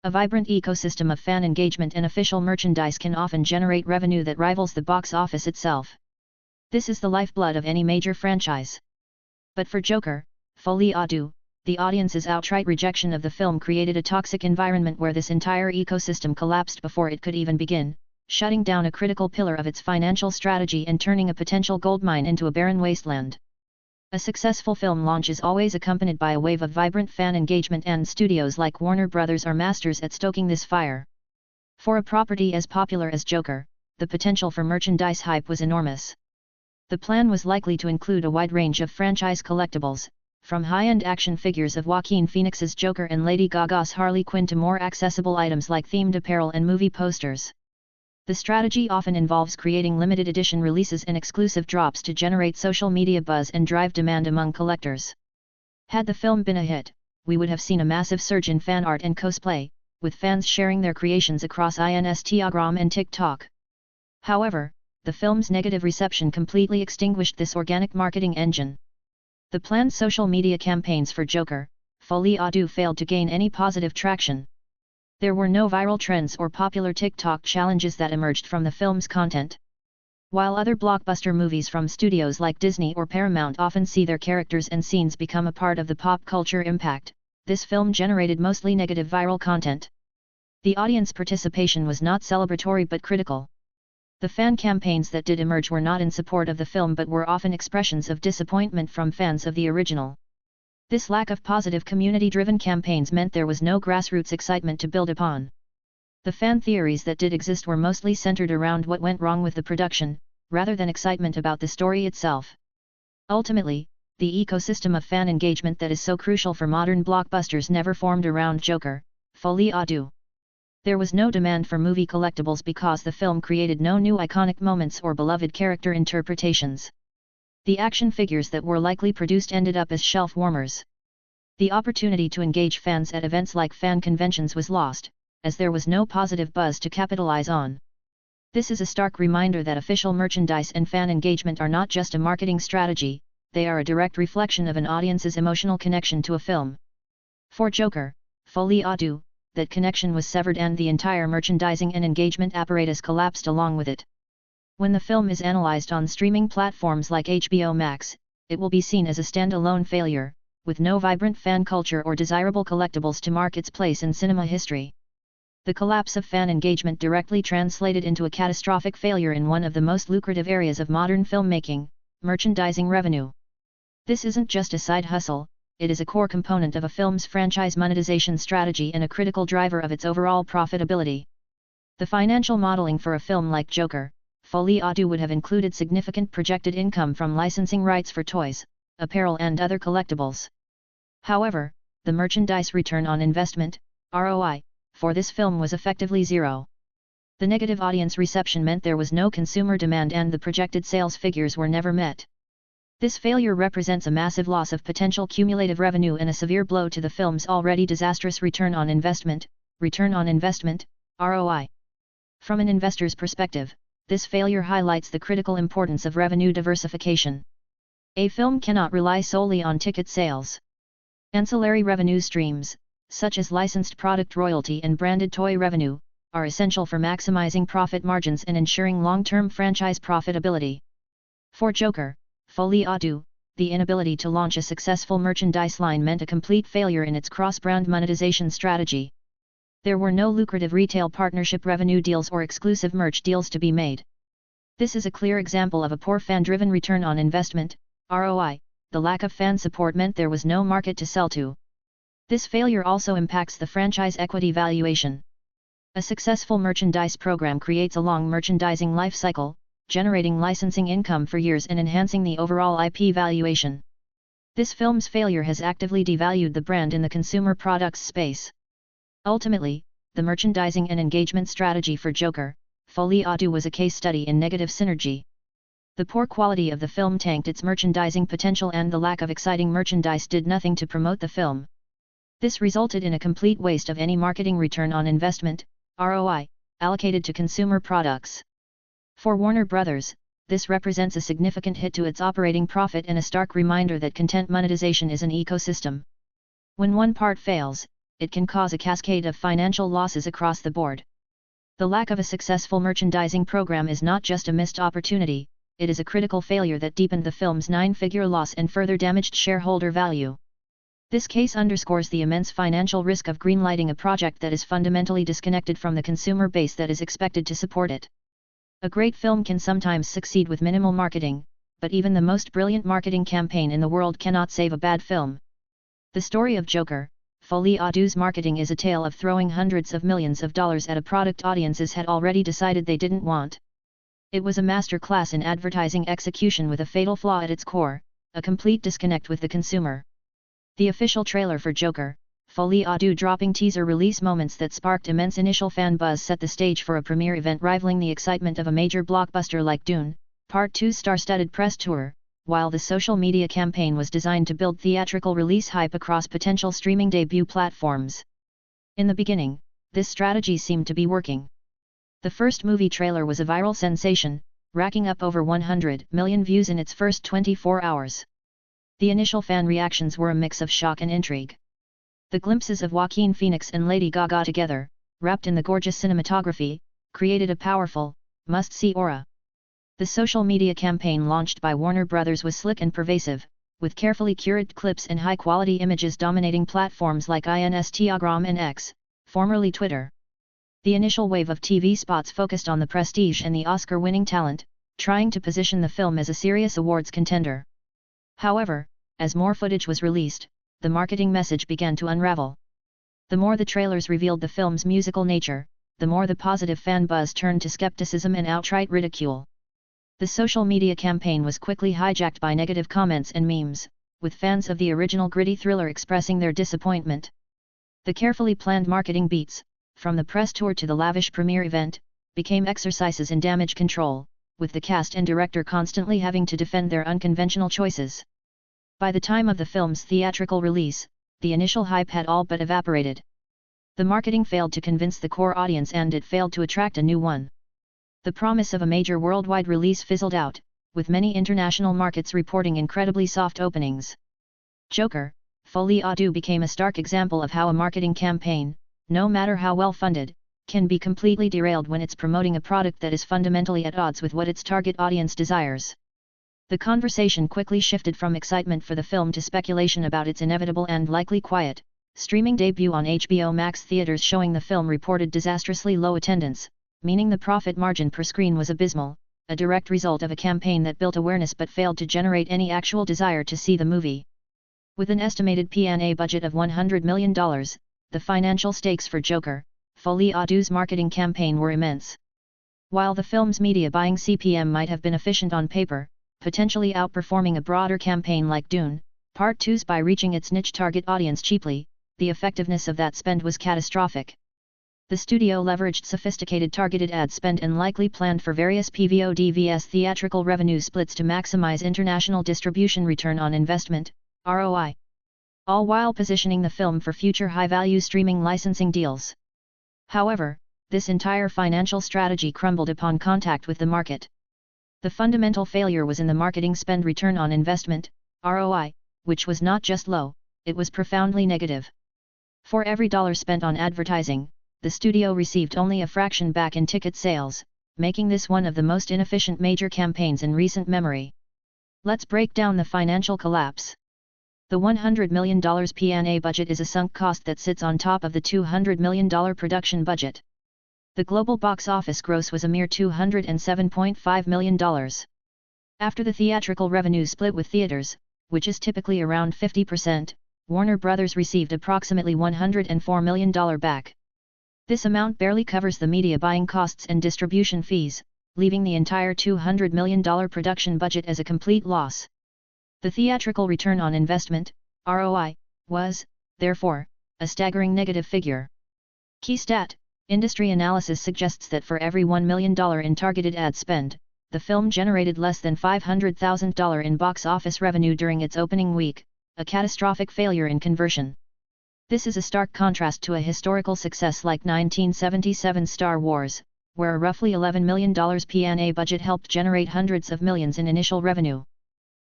A vibrant ecosystem of fan engagement and official merchandise can often generate revenue that rivals the box office itself. This is the lifeblood of any major franchise. But for Joker, Folie à Deux, the audience's outright rejection of the film created a toxic environment where this entire ecosystem collapsed before it could even begin, shutting down a critical pillar of its financial strategy and turning a potential goldmine into a barren wasteland. A successful film launch is always accompanied by a wave of vibrant fan engagement, and studios like Warner Bros. Are masters at stoking this fire. For a property as popular as Joker, the potential for merchandise hype was enormous. The plan was likely to include a wide range of franchise collectibles, from high-end action figures of Joaquin Phoenix's Joker and Lady Gaga's Harley Quinn to more accessible items like themed apparel and movie posters. The strategy often involves creating limited edition releases and exclusive drops to generate social media buzz and drive demand among collectors. Had the film been a hit, we would have seen a massive surge in fan art and cosplay, with fans sharing their creations across Instagram and TikTok. However, the film's negative reception completely extinguished this organic marketing engine. The planned social media campaigns for Joker, Folie à Deux, failed to gain any positive traction. There were no viral trends or popular TikTok challenges that emerged from the film's content. While other blockbuster movies from studios like Disney or Paramount often see their characters and scenes become a part of the pop culture impact, this film generated mostly negative viral content. The audience participation was not celebratory but critical. The fan campaigns that did emerge were not in support of the film but were often expressions of disappointment from fans of the original. This lack of positive community-driven campaigns meant there was no grassroots excitement to build upon. The fan theories that did exist were mostly centered around what went wrong with the production, rather than excitement about the story itself. Ultimately, the ecosystem of fan engagement that is so crucial for modern blockbusters never formed around Joker, Folie à Deux. There was no demand for movie collectibles because the film created no new iconic moments or beloved character interpretations. The action figures that were likely produced ended up as shelf warmers. The opportunity to engage fans at events like fan conventions was lost, as there was no positive buzz to capitalize on. This is a stark reminder that official merchandise and fan engagement are not just a marketing strategy, they are a direct reflection of an audience's emotional connection to a film. For Joker, Folie à Deux, that connection was severed and the entire merchandising and engagement apparatus collapsed along with it. When the film is analyzed on streaming platforms like HBO Max, it will be seen as a standalone failure, with no vibrant fan culture or desirable collectibles to mark its place in cinema history. The collapse of fan engagement directly translated into a catastrophic failure in one of the most lucrative areas of modern filmmaking, merchandising revenue. This isn't just a side hustle, it is a core component of a film's franchise monetization strategy and a critical driver of its overall profitability. The financial modeling for a film like Joker, Folie à Deux would have included significant projected income from licensing rights for toys, apparel and other collectibles. However, the merchandise return on investment, ROI, for this film was effectively zero. The negative audience reception meant there was no consumer demand and the projected sales figures were never met. This failure represents a massive loss of potential cumulative revenue and a severe blow to the film's already disastrous return on investment, ROI. From an investor's perspective, this failure highlights the critical importance of revenue diversification. A film cannot rely solely on ticket sales. Ancillary revenue streams, such as licensed product royalty and branded toy revenue, are essential for maximizing profit margins and ensuring long-term franchise profitability. For Joker, Folie à Deux, the inability to launch a successful merchandise line meant a complete failure in its cross-brand monetization strategy. There were no lucrative retail partnership revenue deals or exclusive merch deals to be made. This is a clear example of a poor fan-driven return on investment, ROI. The lack of fan support meant there was no market to sell to. This failure also impacts the franchise equity valuation. A successful merchandise program creates a long merchandising life cycle, generating licensing income for years and enhancing the overall IP valuation. This film's failure has actively devalued the brand in the consumer products space. Ultimately, the merchandising and engagement strategy for Joker, Folie à Deux was a case study in negative synergy. The poor quality of the film tanked its merchandising potential and the lack of exciting merchandise did nothing to promote the film. This resulted in a complete waste of any marketing return on investment, ROI, allocated to consumer products. For Warner Bros., this represents a significant hit to its operating profit and a stark reminder that content monetization is an ecosystem. When one part fails, it can cause a cascade of financial losses across the board. The lack of a successful merchandising program is not just a missed opportunity, it is a critical failure that deepened the film's nine-figure loss and further damaged shareholder value. This case underscores the immense financial risk of greenlighting a project that is fundamentally disconnected from the consumer base that is expected to support it. A great film can sometimes succeed with minimal marketing, but even the most brilliant marketing campaign in the world cannot save a bad film. The story of Joker, Folie à Deux's marketing is a tale of throwing hundreds of millions of dollars at a product audiences had already decided they didn't want. It was a masterclass in advertising execution with a fatal flaw at its core, a complete disconnect with the consumer. The official trailer for Joker, Folie à Deux dropping teaser release moments that sparked immense initial fan buzz set the stage for a premiere event rivaling the excitement of a major blockbuster like Dune, Part 2's star-studded press tour, while the social media campaign was designed to build theatrical release hype across potential streaming debut platforms. In the beginning, this strategy seemed to be working. The first movie trailer was a viral sensation, racking up over 100 million views in its first 24 hours. The initial fan reactions were a mix of shock and intrigue. The glimpses of Joaquin Phoenix and Lady Gaga together, wrapped in the gorgeous cinematography, created a powerful, must-see aura. The social media campaign launched by Warner Bros. Was slick and pervasive, with carefully curated clips and high-quality images dominating platforms like Instagram and X, formerly Twitter. The initial wave of TV spots focused on the prestige and the Oscar-winning talent, trying to position the film as a serious awards contender. However, as more footage was released, the marketing message began to unravel. The more the trailers revealed the film's musical nature, the more the positive fan buzz turned to skepticism and outright ridicule. The social media campaign was quickly hijacked by negative comments and memes, with fans of the original gritty thriller expressing their disappointment. The carefully planned marketing beats, from the press tour to the lavish premiere event, became exercises in damage control, with the cast and director constantly having to defend their unconventional choices. By the time of the film's theatrical release, the initial hype had all but evaporated. The marketing failed to convince the core audience and it failed to attract a new one. The promise of a major worldwide release fizzled out, with many international markets reporting incredibly soft openings. Joker, Folie à Deux became a stark example of how a marketing campaign, no matter how well funded, can be completely derailed when it's promoting a product that is fundamentally at odds with what its target audience desires. The conversation quickly shifted from excitement for the film to speculation about its inevitable and likely quiet, streaming debut on HBO Max. Theaters showing the film reported disastrously low attendance, meaning the profit margin per screen was abysmal, a direct result of a campaign that built awareness but failed to generate any actual desire to see the movie. With an estimated P&A budget of $100 million, the financial stakes for Joker, Folie à Deux's marketing campaign were immense. While the film's media buying CPM might have been efficient on paper, potentially outperforming a broader campaign like Dune, Part 2's by reaching its niche target audience cheaply, the effectiveness of that spend was catastrophic. The studio leveraged sophisticated targeted ad spend and likely planned for various PVOD/VS theatrical revenue splits to maximize international distribution return on investment, ROI. All while positioning the film for future high-value streaming licensing deals. However, this entire financial strategy crumbled upon contact with the market. The fundamental failure was in the marketing spend return on investment, ROI, which was not just low, it was profoundly negative. For every dollar spent on advertising, the studio received only a fraction back in ticket sales, making this one of the most inefficient major campaigns in recent memory. Let's break down the financial collapse. The $100 million P&A budget is a sunk cost that sits on top of the $200 million production budget. The global box office gross was a mere $207.5 million. After the theatrical revenue split with theaters, which is typically around 50%, Warner Bros. Received approximately $104 million back. This amount barely covers the media buying costs and distribution fees, leaving the entire $200 million production budget as a complete loss. The theatrical return on investment, ROI, was, therefore, a staggering negative figure. Key stat: industry analysis suggests that for every $1 million in targeted ad spend, the film generated less than $500,000 in box office revenue during its opening week, a catastrophic failure in conversion. This is a stark contrast to a historical success like 1977's Star Wars, where a roughly $11 million P&A budget helped generate hundreds of millions in initial revenue.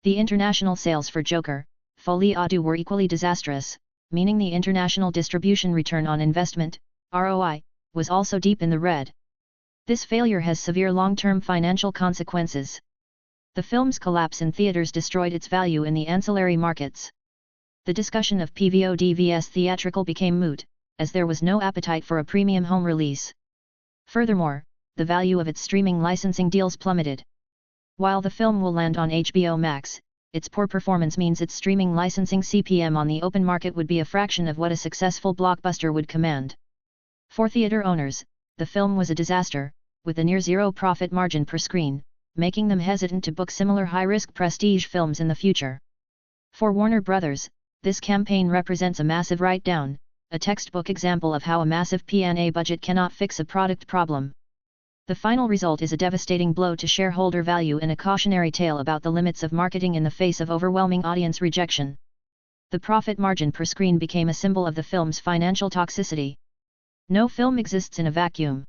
The international sales for Joker, Folie à Deux were equally disastrous, meaning the international distribution return on investment, ROI, was also deep in the red. This failure has severe long-term financial consequences. The film's collapse in theaters destroyed its value in the ancillary markets. The discussion of PVOD/VS theatrical became moot, as there was no appetite for a premium home release. Furthermore, the value of its streaming licensing deals plummeted. While the film will land on HBO Max, its poor performance means its streaming licensing CPM on the open market would be a fraction of what a successful blockbuster would command. For theater owners, the film was a disaster, with a near-zero profit margin per screen, making them hesitant to book similar high-risk prestige films in the future. For Warner Bros., this campaign represents a massive write-down, a textbook example of how a massive P&A budget cannot fix a product problem. The final result is a devastating blow to shareholder value and a cautionary tale about the limits of marketing in the face of overwhelming audience rejection. The profit margin per screen became a symbol of the film's financial toxicity. No film exists in a vacuum.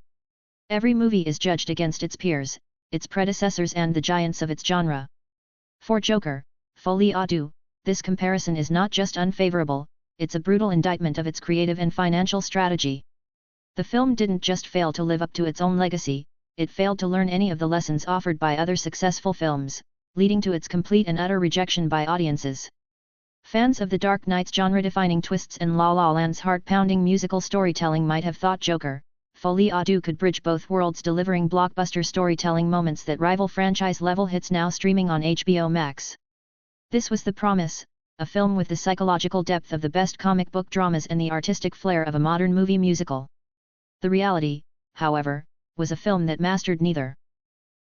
Every movie is judged against its peers, its predecessors and the giants of its genre. For Joker, Folie à Deux, this comparison is not just unfavorable, it's a brutal indictment of its creative and financial strategy. The film didn't just fail to live up to its own legacy, it failed to learn any of the lessons offered by other successful films, leading to its complete and utter rejection by audiences. Fans of the Dark Knight's genre-defining twists and La La Land's heart-pounding musical storytelling might have thought Joker, Folie à Deux could bridge both worlds, delivering blockbuster storytelling moments that rival franchise-level hits now streaming on HBO Max. This was the promise, a film with the psychological depth of the best comic book dramas and the artistic flair of a modern movie musical. The reality, however, was a film that mastered neither.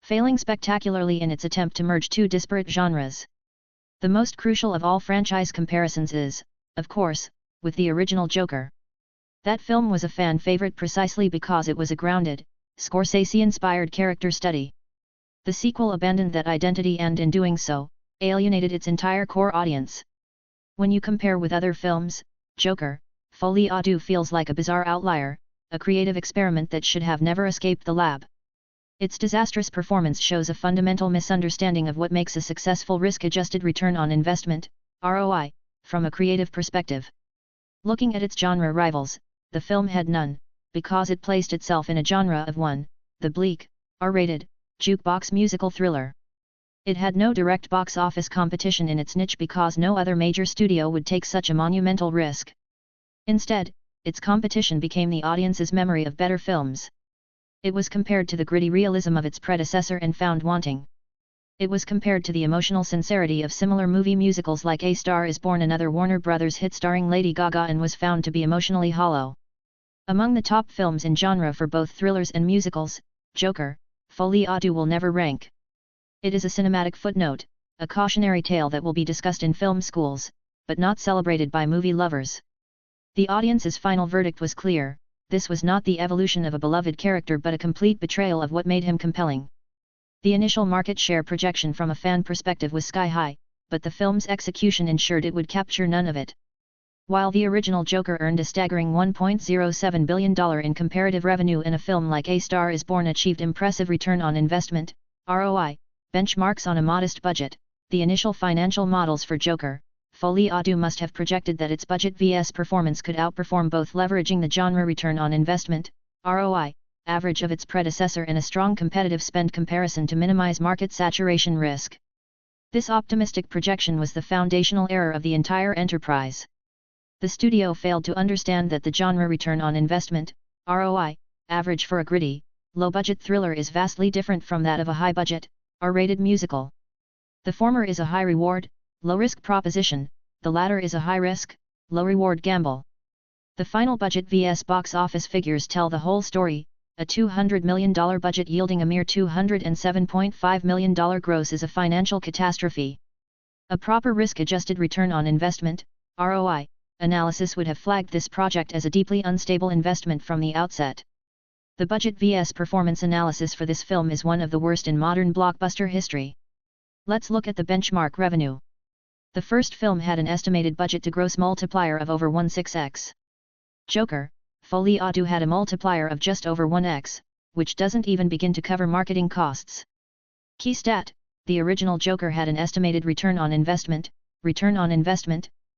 Failing spectacularly in its attempt to merge two disparate genres. The most crucial of all franchise comparisons is, of course, with the original Joker. That film was a fan favorite precisely because it was a grounded, Scorsese-inspired character study. The sequel abandoned that identity and in doing so, alienated its entire core audience. When you compare with other films, Joker, Folie à Deux feels like a bizarre outlier, a creative experiment that should have never escaped the lab. Its disastrous performance shows a fundamental misunderstanding of what makes a successful risk-adjusted return on investment, ROI, from a creative perspective. Looking at its genre rivals, the film had none, because it placed itself in a genre of one, the bleak, R-rated, jukebox musical thriller. It had no direct box office competition in its niche because no other major studio would take such a monumental risk. Instead, its competition became the audience's memory of better films. It was compared to the gritty realism of its predecessor and found wanting. It was compared to the emotional sincerity of similar movie musicals like A Star Is Born, another Warner Brothers hit starring Lady Gaga, and was found to be emotionally hollow. Among the top films in genre for both thrillers and musicals, Joker, Folie à Deux will never rank. It is a cinematic footnote, a cautionary tale that will be discussed in film schools, but not celebrated by movie lovers. The audience's final verdict was clear: this was not the evolution of a beloved character but a complete betrayal of what made him compelling. The initial market share projection from a fan perspective was sky high, but the film's execution ensured it would capture none of it. While the original Joker earned a staggering $1.07 billion in comparative revenue and a film like A Star Is Born achieved impressive return on investment, ROI, benchmarks on a modest budget, the initial financial models for Joker, Folie à Deux must have projected that its budget vs performance could outperform both, leveraging the genre return on investment, ROI, average of its predecessor and a strong competitive spend comparison to minimize market saturation risk. This optimistic projection was the foundational error of the entire enterprise. The studio failed to understand that the genre return on investment, ROI, average for a gritty, low-budget thriller is vastly different from that of a high-budget, R-rated musical. The former is a high-reward, low-risk proposition, the latter is a high-risk, low-reward gamble. The final budget vs box office figures tell the whole story. A $200 million budget yielding a mere $207.5 million gross is a financial catastrophe. A proper risk-adjusted return on investment, ROI, analysis would have flagged this project as a deeply unstable investment from the outset. The budget vs performance analysis for this film is one of the worst in modern blockbuster history. Let's look at the benchmark revenue. The first film had an estimated budget to gross multiplier of over 1.6x. Joker, Folie à Deux had a multiplier of just over 1x, which doesn't even begin to cover marketing costs. Key stat: the original Joker had an estimated return on investment,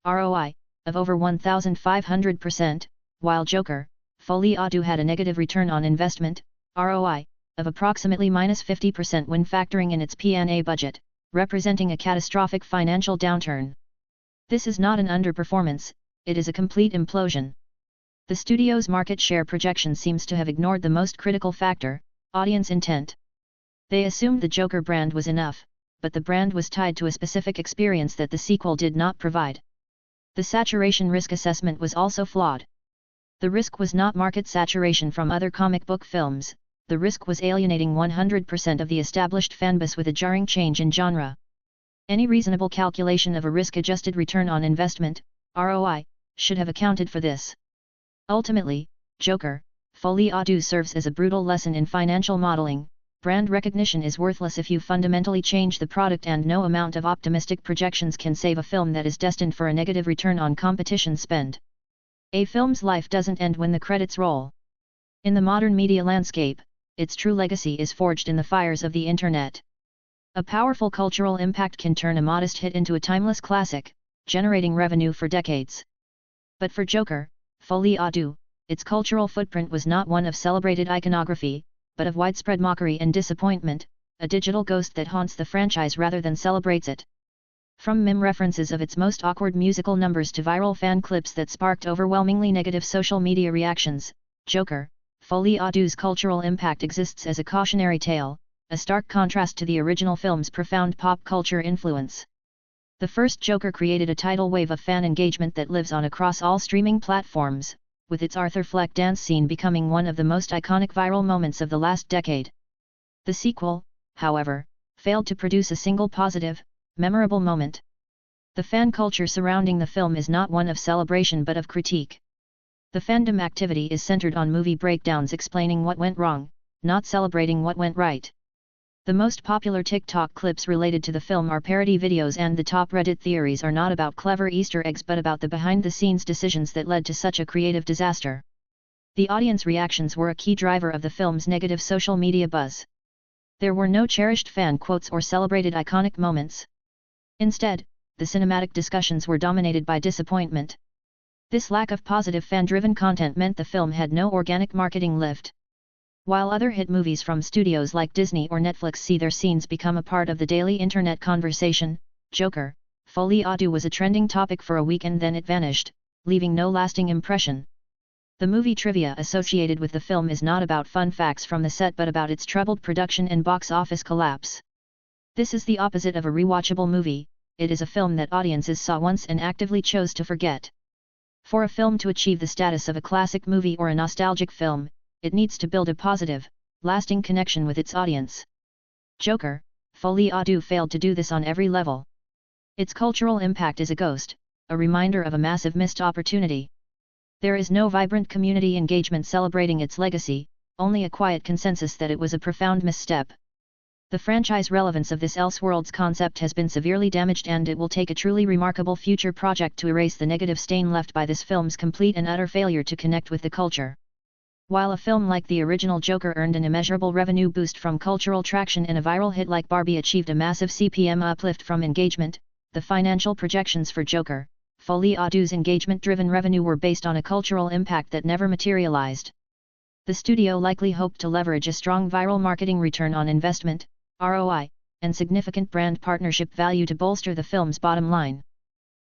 ROI, of over 1,500%, while Joker, Folie à Deux had a negative return on investment, ROI, of approximately -50% when factoring in its P&A budget, representing a catastrophic financial downturn. This is not an underperformance, it is a complete implosion. The studio's market share projection seems to have ignored the most critical factor, audience intent. They assumed the Joker brand was enough, but the brand was tied to a specific experience that the sequel did not provide. The saturation risk assessment was also flawed. The risk was not market saturation from other comic book films, the risk was alienating 100% of the established fanbase with a jarring change in genre. Any reasonable calculation of a risk-adjusted return on investment, ROI, should have accounted for this. Ultimately, Joker, Folie à Deux serves as a brutal lesson in financial modeling. Brand recognition is worthless if you fundamentally change the product, and no amount of optimistic projections can save a film that is destined for a negative return on competition spend. A film's life doesn't end when the credits roll. In the modern media landscape, its true legacy is forged in the fires of the internet. A powerful cultural impact can turn a modest hit into a timeless classic, generating revenue for decades. But for Joker, Folie à Deux, its cultural footprint was not one of celebrated iconography, but of widespread mockery and disappointment, a digital ghost that haunts the franchise rather than celebrates it. From meme references of its most awkward musical numbers to viral fan clips that sparked overwhelmingly negative social media reactions, Joker, Folie à Deux's cultural impact exists as a cautionary tale, a stark contrast to the original film's profound pop culture influence. The first Joker created a tidal wave of fan engagement that lives on across all streaming platforms, with its Arthur Fleck dance scene becoming one of the most iconic viral moments of the last decade. The sequel, however, failed to produce a single positive, memorable moment. The fan culture surrounding the film is not one of celebration but of critique. The fandom activity is centered on movie breakdowns explaining what went wrong, not celebrating what went right. The most popular TikTok clips related to the film are parody videos, and the top Reddit theories are not about clever Easter eggs but about the behind-the-scenes decisions that led to such a creative disaster. The audience reactions were a key driver of the film's negative social media buzz. There were no cherished fan quotes or celebrated iconic moments. Instead, the cinematic discussions were dominated by disappointment. This lack of positive fan-driven content meant the film had no organic marketing lift. While other hit movies from studios like Disney or Netflix see their scenes become a part of the daily internet conversation, Joker, Folie à Deux was a trending topic for a week and then it vanished, leaving no lasting impression. The movie trivia associated with the film is not about fun facts from the set but about its troubled production and box office collapse. This is the opposite of a rewatchable movie, it is a film that audiences saw once and actively chose to forget. For a film to achieve the status of a classic movie or a nostalgic film, it needs to build a positive, lasting connection with its audience. Joker, Folie à Deux failed to do this on every level. Its cultural impact is a ghost, a reminder of a massive missed opportunity. There is no vibrant community engagement celebrating its legacy, only a quiet consensus that it was a profound misstep. The franchise relevance of this Elseworlds concept has been severely damaged and it will take a truly remarkable future project to erase the negative stain left by this film's complete and utter failure to connect with the culture. While a film like the original Joker earned an immeasurable revenue boost from cultural traction and a viral hit like Barbie achieved a massive CPM uplift from engagement, the financial projections for Joker, Folie à Deux's engagement-driven revenue were based on a cultural impact that never materialized. The studio likely hoped to leverage a strong viral marketing return on investment, ROI, and significant brand partnership value to bolster the film's bottom line.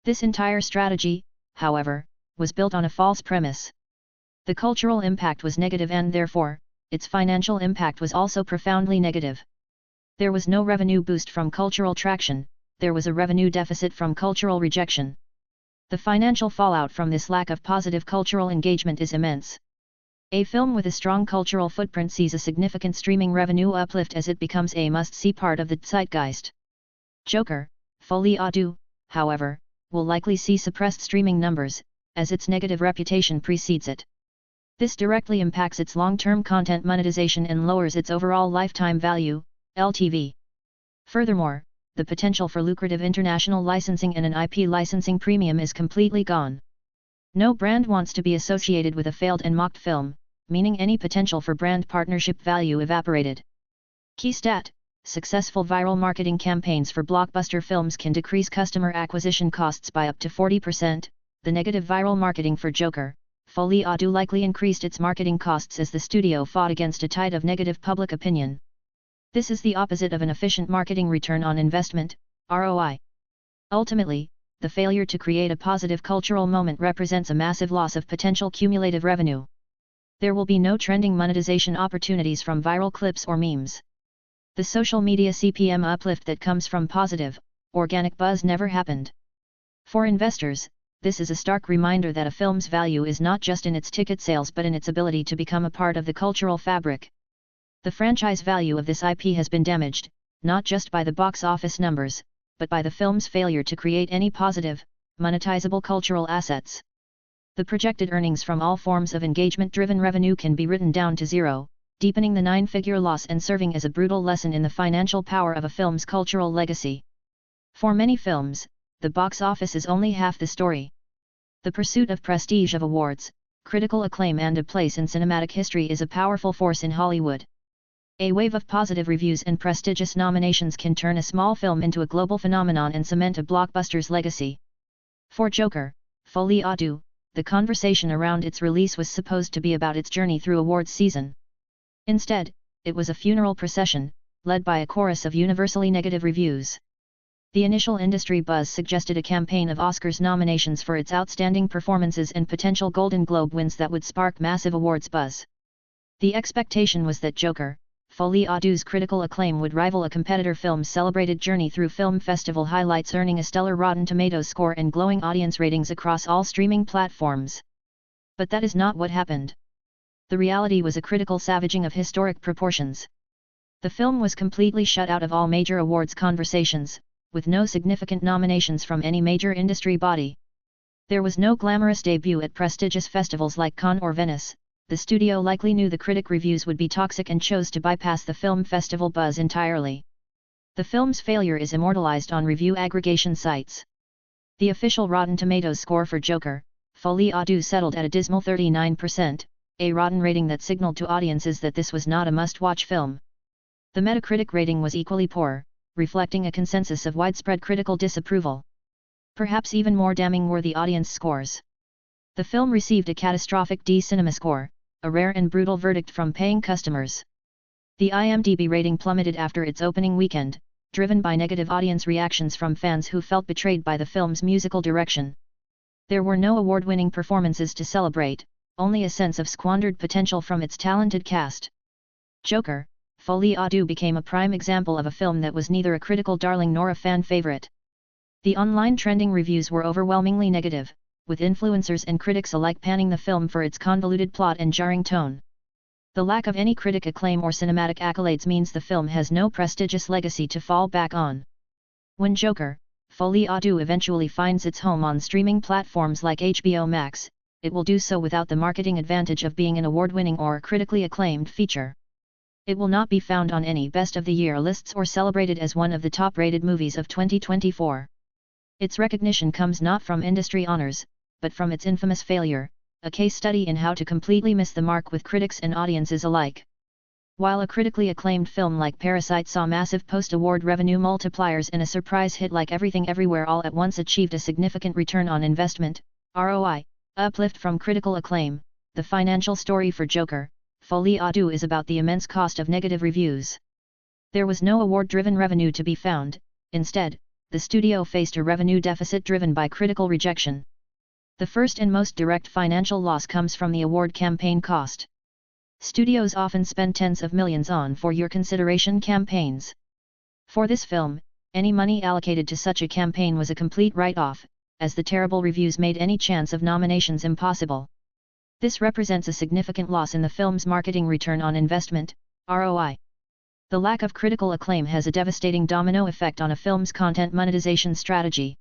This entire strategy, however, was built on a false premise. The cultural impact was negative and therefore, its financial impact was also profoundly negative. There was no revenue boost from cultural traction, there was a revenue deficit from cultural rejection. The financial fallout from this lack of positive cultural engagement is immense. A film with a strong cultural footprint sees a significant streaming revenue uplift as it becomes a must-see part of the zeitgeist. Joker, Folie à Deux, however, will likely see suppressed streaming numbers, as its negative reputation precedes it. This directly impacts its long-term content monetization and lowers its overall lifetime value, LTV. Furthermore, the potential for lucrative international licensing and an IP licensing premium is completely gone. No brand wants to be associated with a failed and mocked film, meaning any potential for brand partnership value evaporated. Key stat: successful viral marketing campaigns for blockbuster films can decrease customer acquisition costs by up to 40%. The negative viral marketing for Joker, Folie à Deux likely increased its marketing costs as the studio fought against a tide of negative public opinion. This is the opposite of an efficient marketing return on investment, ROI. Ultimately, the failure to create a positive cultural moment represents a massive loss of potential cumulative revenue. There will be no trending monetization opportunities from viral clips or memes. The social media CPM uplift that comes from positive, organic buzz never happened. For investors, this is a stark reminder that a film's value is not just in its ticket sales but in its ability to become a part of the cultural fabric. The franchise value of this IP has been damaged, not just by the box office numbers, but by the film's failure to create any positive, monetizable cultural assets. The projected earnings from all forms of engagement-driven revenue can be written down to zero, deepening the nine-figure loss and serving as a brutal lesson in the financial power of a film's cultural legacy. For many films, the box office is only half the story. The pursuit of prestige of awards, critical acclaim and a place in cinematic history is a powerful force in Hollywood. A wave of positive reviews and prestigious nominations can turn a small film into a global phenomenon and cement a blockbuster's legacy. For Joker, Folie à Deux, the conversation around its release was supposed to be about its journey through awards season. Instead, it was a funeral procession, led by a chorus of universally negative reviews. The initial industry buzz suggested a campaign of Oscars nominations for its outstanding performances and potential Golden Globe wins that would spark massive awards buzz. The expectation was that Joker, Folie à Deux's critical acclaim would rival a competitor film's celebrated journey through film festival highlights, earning a stellar Rotten Tomatoes score and glowing audience ratings across all streaming platforms. But that is not what happened. The reality was a critical savaging of historic proportions. The film was completely shut out of all major awards conversations, with no significant nominations from any major industry body. There was no glamorous debut at prestigious festivals like Cannes or Venice. The studio likely knew the critic reviews would be toxic and chose to bypass the film festival buzz entirely. The film's failure is immortalized on review aggregation sites. The official Rotten Tomatoes score for Joker, Folie à Deux settled at a dismal 39%, a rotten rating that signaled to audiences that this was not a must-watch film. The Metacritic rating was equally poor, reflecting a consensus of widespread critical disapproval. Perhaps even more damning were the audience scores. The film received a catastrophic D Cinema score, a rare and brutal verdict from paying customers. The IMDb rating plummeted after its opening weekend, driven by negative audience reactions from fans who felt betrayed by the film's musical direction. There were no award-winning performances to celebrate, only a sense of squandered potential from its talented cast. Joker, Folie à Deux became a prime example of a film that was neither a critical darling nor a fan favorite. The online trending reviews were overwhelmingly negative, with influencers and critics alike panning the film for its convoluted plot and jarring tone. The lack of any critic acclaim or cinematic accolades means the film has no prestigious legacy to fall back on. When Joker, Folie à Deux eventually finds its home on streaming platforms like HBO Max, it will do so without the marketing advantage of being an award-winning or critically acclaimed feature. It will not be found on any Best of the Year lists or celebrated as one of the top-rated movies of 2024. Its recognition comes not from industry honors, but from its infamous failure, a case study in how to completely miss the mark with critics and audiences alike. While a critically acclaimed film like Parasite saw massive post-award revenue multipliers and a surprise hit like Everything Everywhere All at Once achieved a significant return on investment, ROI, uplift from critical acclaim, the financial story for Joker, Folie à Deux is about the immense cost of negative reviews. There was no award-driven revenue to be found, instead, the studio faced a revenue deficit driven by critical rejection. The first and most direct financial loss comes from the award campaign cost. Studios often spend tens of millions on for your consideration campaigns. For this film, any money allocated to such a campaign was a complete write-off, as the terrible reviews made any chance of nominations impossible. This represents a significant loss in the film's marketing return on investment, ROI. The lack of critical acclaim has a devastating domino effect on a film's content monetization strategy.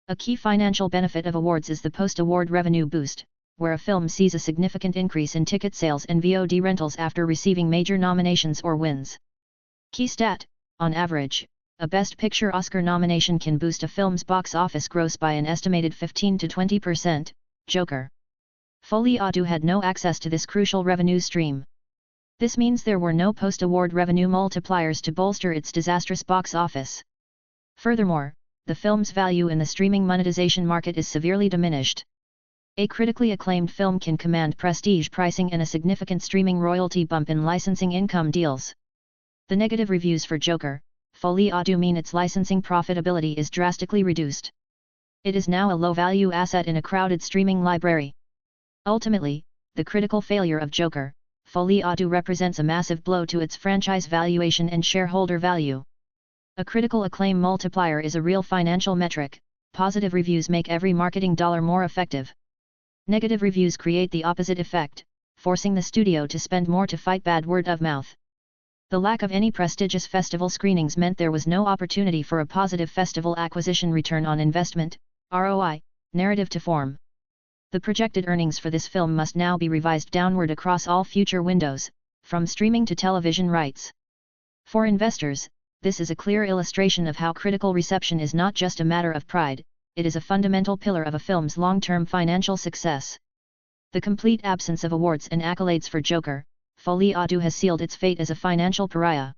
A key financial benefit of awards is the post-award revenue boost, where a film sees a significant increase in ticket sales and VOD rentals after receiving major nominations or wins. Key stat: on average, a Best Picture Oscar nomination can boost a film's box office gross by an estimated 15 to 20%. Joker, Folie à Deux had no access to this crucial revenue stream. This means there were no post-award revenue multipliers to bolster its disastrous box office. Furthermore, the film's value in the streaming monetization market is severely diminished. A critically acclaimed film can command prestige pricing and a significant streaming royalty bump in licensing income deals. The negative reviews for Joker, Folie à Deux mean its licensing profitability is drastically reduced. It is now a low-value asset in a crowded streaming library. Ultimately, the critical failure of Joker, Folie à Deux represents a massive blow to its franchise valuation and shareholder value. A critical acclaim multiplier is a real financial metric. Positive reviews make every marketing dollar more effective. Negative reviews create the opposite effect, forcing the studio to spend more to fight bad word of mouth. The lack of any prestigious festival screenings meant there was no opportunity for a positive festival acquisition return on investment, ROI, narrative to form. The projected earnings for this film must now be revised downward across all future windows, from streaming to television rights. For investors, this is a clear illustration of how critical reception is not just a matter of pride, it is a fundamental pillar of a film's long-term financial success. The complete absence of awards and accolades for Joker, Folie à Deux has sealed its fate as a financial pariah.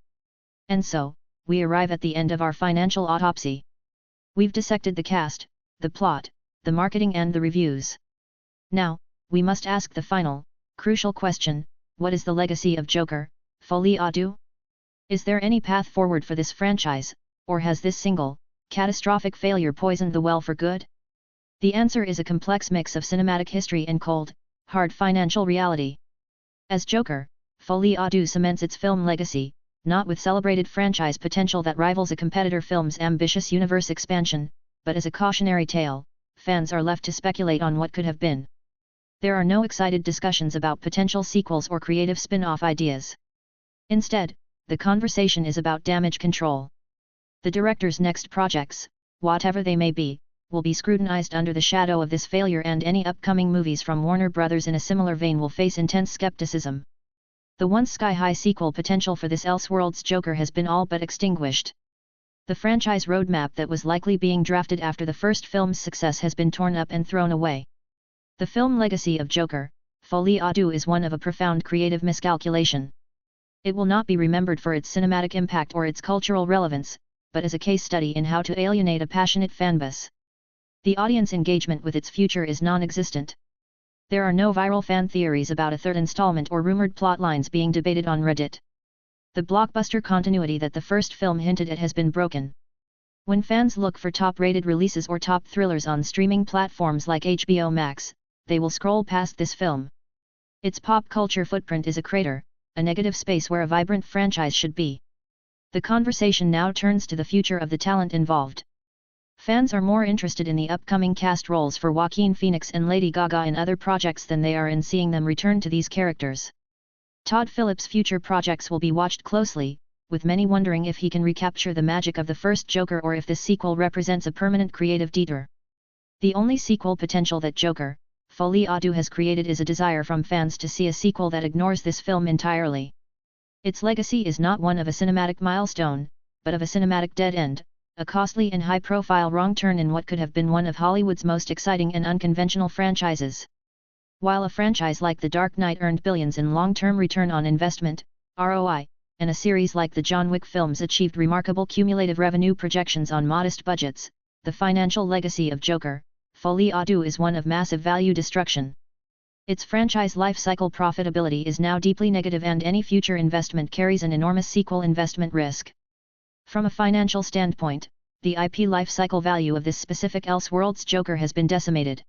And so, we arrive at the end of our financial autopsy. We've dissected the cast, the plot, the marketing and the reviews. Now, we must ask the final, crucial question: what is the legacy of Joker, Folie à Deux? Is there any path forward for this franchise, or has this single, catastrophic failure poisoned the well for good? The answer is a complex mix of cinematic history and cold, hard financial reality. As Joker, Folie à Deux cements its film legacy, not with celebrated franchise potential that rivals a competitor film's ambitious universe expansion, but as a cautionary tale, fans are left to speculate on what could have been. There are no excited discussions about potential sequels or creative spin-off ideas. Instead, the conversation is about damage control. The director's next projects, whatever they may be, will be scrutinized under the shadow of this failure, and any upcoming movies from Warner Bros. In a similar vein will face intense skepticism. The once sky-high sequel potential for this Elseworlds Joker has been all but extinguished. The franchise roadmap that was likely being drafted after the first film's success has been torn up and thrown away. The film legacy of Joker, Folie à Deux is one of a profound creative miscalculation. It will not be remembered for its cinematic impact or its cultural relevance, but as a case study in how to alienate a passionate fanbase. The audience engagement with its future is non-existent. There are no viral fan theories about a third installment or rumored plot lines being debated on Reddit. The blockbuster continuity that the first film hinted at has been broken. When fans look for top-rated releases or top thrillers on streaming platforms like HBO Max, they will scroll past this film. Its pop culture footprint is a crater, a negative space where a vibrant franchise should be. The conversation now turns to the future of the talent involved. Fans are more interested in the upcoming cast roles for Joaquin Phoenix and Lady Gaga in other projects than they are in seeing them return to these characters. Todd Phillips' future projects will be watched closely, with many wondering if he can recapture the magic of the first Joker or if this sequel represents a permanent creative detour. The only sequel potential that Joker, Folie has created is a desire from fans to see a sequel that ignores this film entirely. Its legacy is not one of a cinematic milestone, but of a cinematic dead end, a costly and high-profile wrong turn in what could have been one of Hollywood's most exciting and unconventional franchises. While a franchise like The Dark Knight earned billions in long-term return on investment, ROI, and a series like the John Wick films achieved remarkable cumulative revenue projections on modest budgets, the financial legacy of Joker, Folie is one of massive value destruction. Its franchise life cycle profitability is now deeply negative and any future investment carries an enormous sequel investment risk. From a financial standpoint, the IP life cycle value of this specific Elseworlds Joker has been decimated.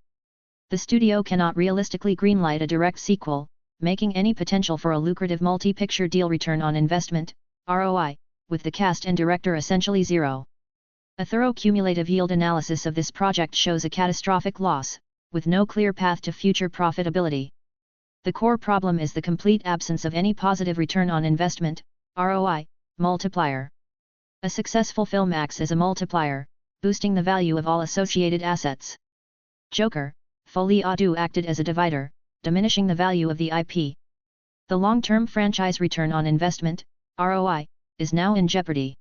The studio cannot realistically greenlight a direct sequel, making any potential for a lucrative multi-picture deal return on investment, ROI, with the cast and director essentially zero. A thorough cumulative yield analysis of this project shows a catastrophic loss, with no clear path to future profitability. The core problem is the complete absence of any positive return on investment, ROI, multiplier. A successful film acts as a multiplier, boosting the value of all associated assets. Joker, Folie acted as a divider, diminishing the value of the IP. The long-term franchise return on investment, ROI, is now in jeopardy.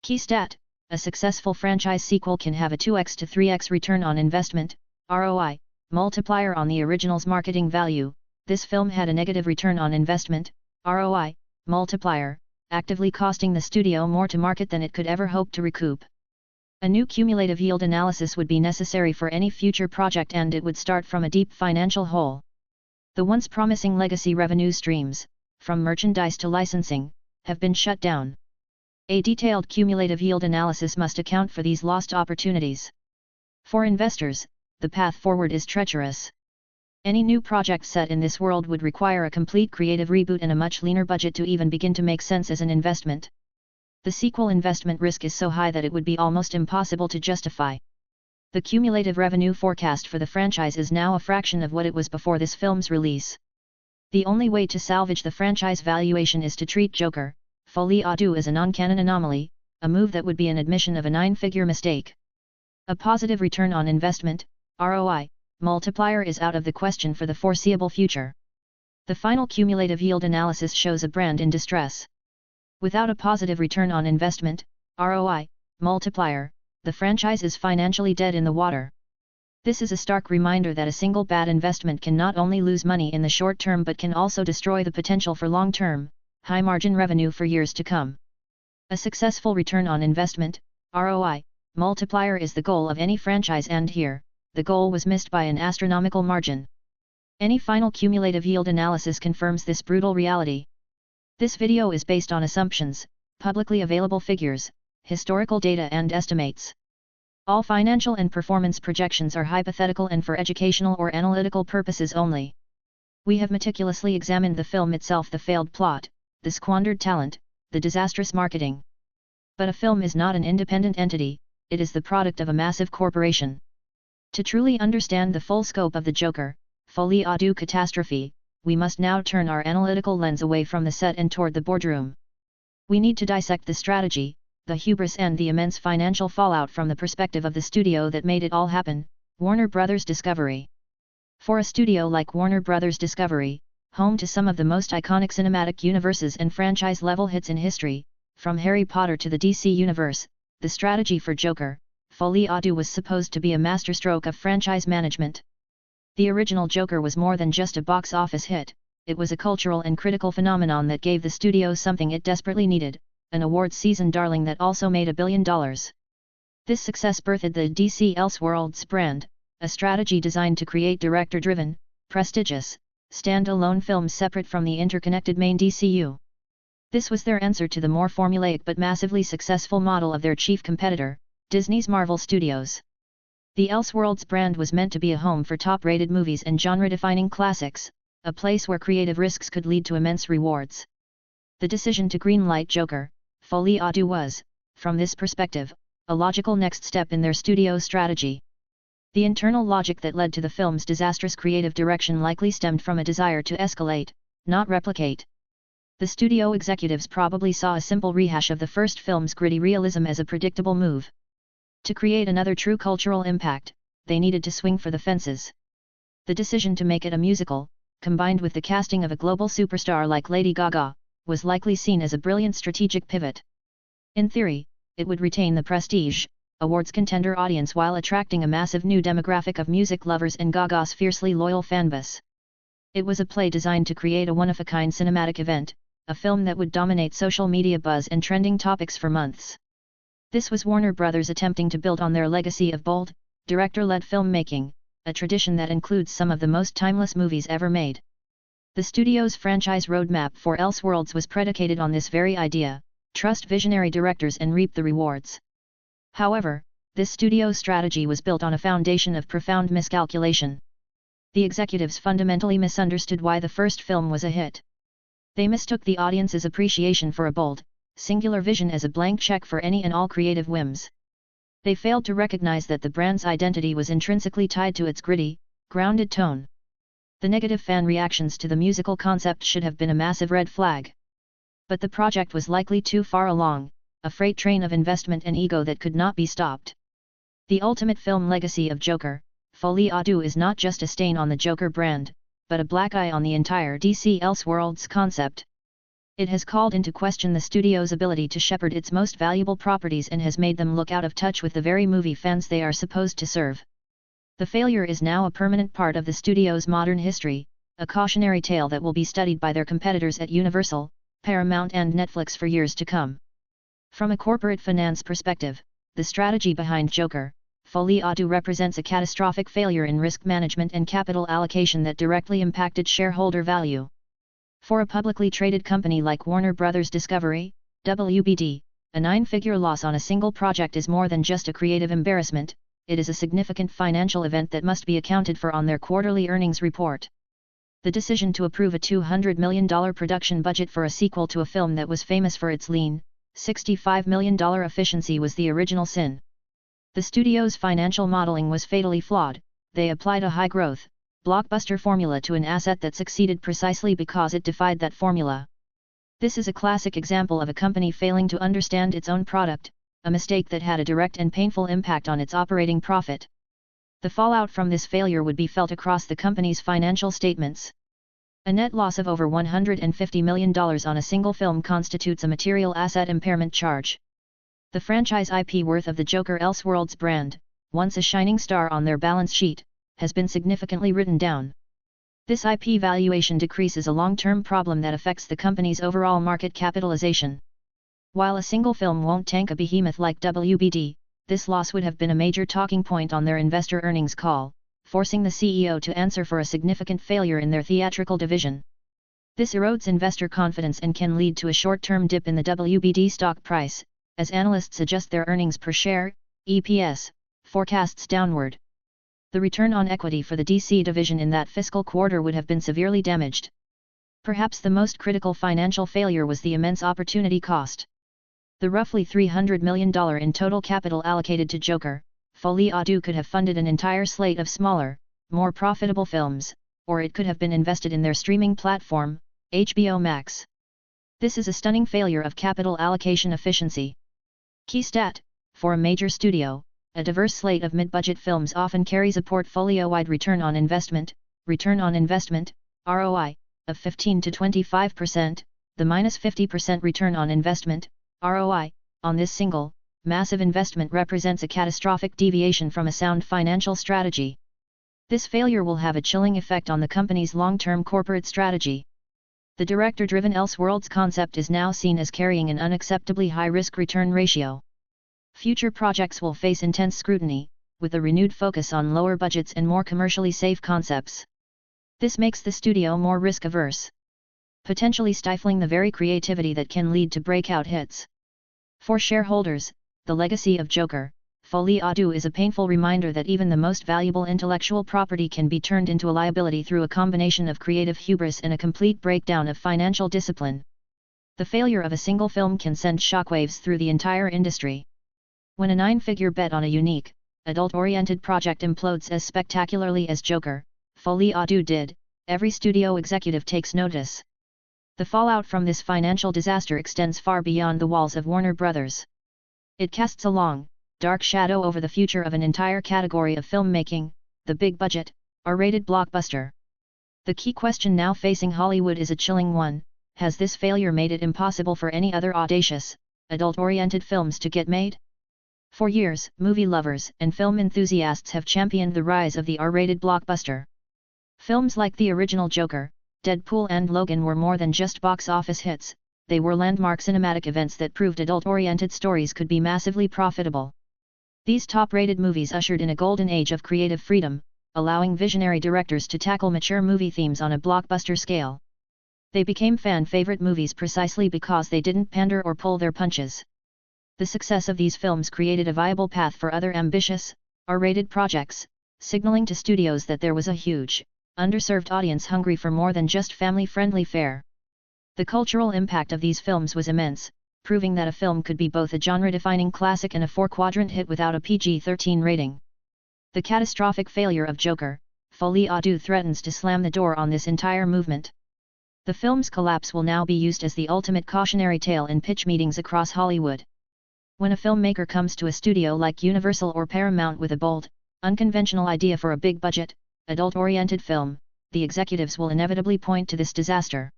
Key stat: a successful franchise sequel can have a 2x to 3x return on investment, ROI, multiplier on the original's marketing value. This film had a negative return on investment, ROI, multiplier, actively costing the studio more to market than it could ever hope to recoup. A new cumulative yield analysis would be necessary for any future project and it would start from a deep financial hole. The once promising legacy revenue streams, from merchandise to licensing, have been shut down. A detailed cumulative yield analysis must account for these lost opportunities. For investors, the path forward is treacherous. Any new project set in this world would require a complete creative reboot and a much leaner budget to even begin to make sense as an investment. The sequel investment risk is so high that it would be almost impossible to justify. The cumulative revenue forecast for the franchise is now a fraction of what it was before this film's release. The only way to salvage the franchise valuation is to treat Joker, Folie as a non-canon anomaly, a move that would be an admission of a 9-figure mistake. A positive return on investment, ROI, multiplier is out of the question for the foreseeable future. The final cumulative yield analysis shows a brand in distress. Without a positive return on investment, ROI, multiplier, the franchise is financially dead in the water. This is a stark reminder that a single bad investment can not only lose money in the short term but can also destroy the potential for long-term, high-margin revenue for years to come. A successful return on investment, ROI, multiplier is the goal of any franchise and here, the goal was missed by an astronomical margin. Any final cumulative yield analysis confirms this brutal reality. This video is based on assumptions, publicly available figures, historical data and estimates. All financial and performance projections are hypothetical and for educational or analytical purposes only. We have meticulously examined the film itself, the failed plot, the squandered talent, the disastrous marketing. But a film is not an independent entity, it is the product of a massive corporation. To truly understand the full scope of the Joker, Folie catastrophe, we must now turn our analytical lens away from the set and toward the boardroom. We need to dissect the strategy, the hubris and the immense financial fallout from the perspective of the studio that made it all happen, Warner Bros. Discovery. For a studio like Warner Bros. Discovery, home to some of the most iconic cinematic universes and franchise-level hits in history, from Harry Potter to the DC Universe, the strategy for Joker, Folie was supposed to be a masterstroke of franchise management. The original Joker was more than just a box office hit, it was a cultural and critical phenomenon that gave the studio something it desperately needed, an awards season darling that also made $1 billion. This success birthed the DC Elseworlds brand, a strategy designed to create director-driven, prestigious, stand-alone films separate from the interconnected main DCU. This was their answer to the more formulaic but massively successful model of their chief competitor, Disney's Marvel Studios. The Elseworlds brand was meant to be a home for top-rated movies and genre-defining classics, a place where creative risks could lead to immense rewards. The decision to greenlight Joker, Folie à Deux was, from this perspective, a logical next step in their studio strategy. The internal logic that led to the film's disastrous creative direction likely stemmed from a desire to escalate, not replicate. The studio executives probably saw a simple rehash of the first film's gritty realism as a predictable move. To create another true cultural impact, they needed to swing for the fences. The decision to make it a musical, combined with the casting of a global superstar like Lady Gaga, was likely seen as a brilliant strategic pivot. In theory, it would retain the prestige, awards contender audience while attracting a massive new demographic of music lovers and Gaga's fiercely loyal fanbase. It was a play designed to create a one-of-a-kind cinematic event, a film that would dominate social media buzz and trending topics for months. This was Warner Bros. Attempting to build on their legacy of bold, director-led filmmaking, a tradition that includes some of the most timeless movies ever made. The studio's franchise roadmap for Elseworlds was predicated on this very idea: trust visionary directors and reap the rewards. However, this studio strategy was built on a foundation of profound miscalculation. The executives fundamentally misunderstood why the first film was a hit. They mistook the audience's appreciation for a bold, singular vision as a blank check for any and all creative whims. They failed to recognize that the brand's identity was intrinsically tied to its gritty, grounded tone. The negative fan reactions to the musical concept should have been a massive red flag. But the project was likely too far along, a freight train of investment and ego that could not be stopped. The ultimate film legacy of Joker, Folie à Deux, is not just a stain on the Joker brand, but a black eye on the entire DC Elseworlds concept. It has called into question the studio's ability to shepherd its most valuable properties and has made them look out of touch with the very movie fans they are supposed to serve. The failure is now a permanent part of the studio's modern history, a cautionary tale that will be studied by their competitors at Universal, Paramount and Netflix for years to come. From a corporate finance perspective, the strategy behind Joker, Folie à Deux, represents a catastrophic failure in risk management and capital allocation that directly impacted shareholder value. For a publicly traded company like Warner Bros. Discovery, WBD, a 9-figure loss on a single project is more than just a creative embarrassment, it is a significant financial event that must be accounted for on their quarterly earnings report. The decision to approve a $200 million production budget for a sequel to a film that was famous for its lean, $65 million efficiency was the original sin. The studio's financial modeling was fatally flawed. They applied a high-growth, blockbuster formula to an asset that succeeded precisely because it defied that formula. This is a classic example of a company failing to understand its own product, a mistake that had a direct and painful impact on its operating profit. The fallout from this failure would be felt across the company's financial statements. A net loss of over $150 million on a single film constitutes a material asset impairment charge. The franchise IP worth of the Joker Elseworlds brand, once a shining star on their balance sheet, has been significantly written down. This IP valuation decrease is a long-term problem that affects the company's overall market capitalization. While a single film won't tank a behemoth like WBD, this loss would have been a major talking point on their investor earnings call, forcing the CEO to answer for a significant failure in their theatrical division. This erodes investor confidence and can lead to a short-term dip in the WBD stock price, as analysts adjust their earnings per share, EPS, forecasts downward. The return on equity for the DC division in that fiscal quarter would have been severely damaged. Perhaps the most critical financial failure was the immense opportunity cost. The roughly $300 million in total capital allocated to Joker, Folie à Deux could have funded an entire slate of smaller, more profitable films, or it could have been invested in their streaming platform, HBO Max. This is a stunning failure of capital allocation efficiency. Key stat: for a major studio, a diverse slate of mid-budget films often carries a portfolio-wide return on investment, ROI, of 15 to 25%, the -50% return on investment, ROI, on this single, massive investment represents a catastrophic deviation from a sound financial strategy. This failure will have a chilling effect on the company's long-term corporate strategy. The director-driven Elseworlds concept is now seen as carrying an unacceptably high risk-return ratio. Future projects will face intense scrutiny, with a renewed focus on lower budgets and more commercially safe concepts. This makes the studio more risk-averse, potentially stifling the very creativity that can lead to breakout hits. For shareholders, the legacy of Joker, Folie à Deux is a painful reminder that even the most valuable intellectual property can be turned into a liability through a combination of creative hubris and a complete breakdown of financial discipline. The failure of a single film can send shockwaves through the entire industry. When a nine-figure bet on a unique, adult-oriented project implodes as spectacularly as Joker, Folie à Deux did, every studio executive takes notice. The fallout from this financial disaster extends far beyond the walls of Warner Brothers. It casts a long, dark shadow over the future of an entire category of filmmaking, the big-budget, R-rated blockbuster. The key question now facing Hollywood is a chilling one: has this failure made it impossible for any other audacious, adult-oriented films to get made? For years, movie lovers and film enthusiasts have championed the rise of the R-rated blockbuster. Films like the original Joker, Deadpool and Logan were more than just box office hits, they were landmark cinematic events that proved adult-oriented stories could be massively profitable. These top-rated movies ushered in a golden age of creative freedom, allowing visionary directors to tackle mature movie themes on a blockbuster scale. They became fan-favorite movies precisely because they didn't pander or pull their punches. The success of these films created a viable path for other ambitious, R-rated projects, signaling to studios that there was a huge, underserved audience hungry for more than just family-friendly fare. The cultural impact of these films was immense, proving that a film could be both a genre-defining classic and a four-quadrant hit without a PG-13 rating. The catastrophic failure of Joker, Folie à Deux threatens to slam the door on this entire movement. The film's collapse will now be used as the ultimate cautionary tale in pitch meetings across Hollywood. When a filmmaker comes to a studio like Universal or Paramount with a bold, unconventional idea for a big-budget, adult-oriented film, the executives will inevitably point to this disaster.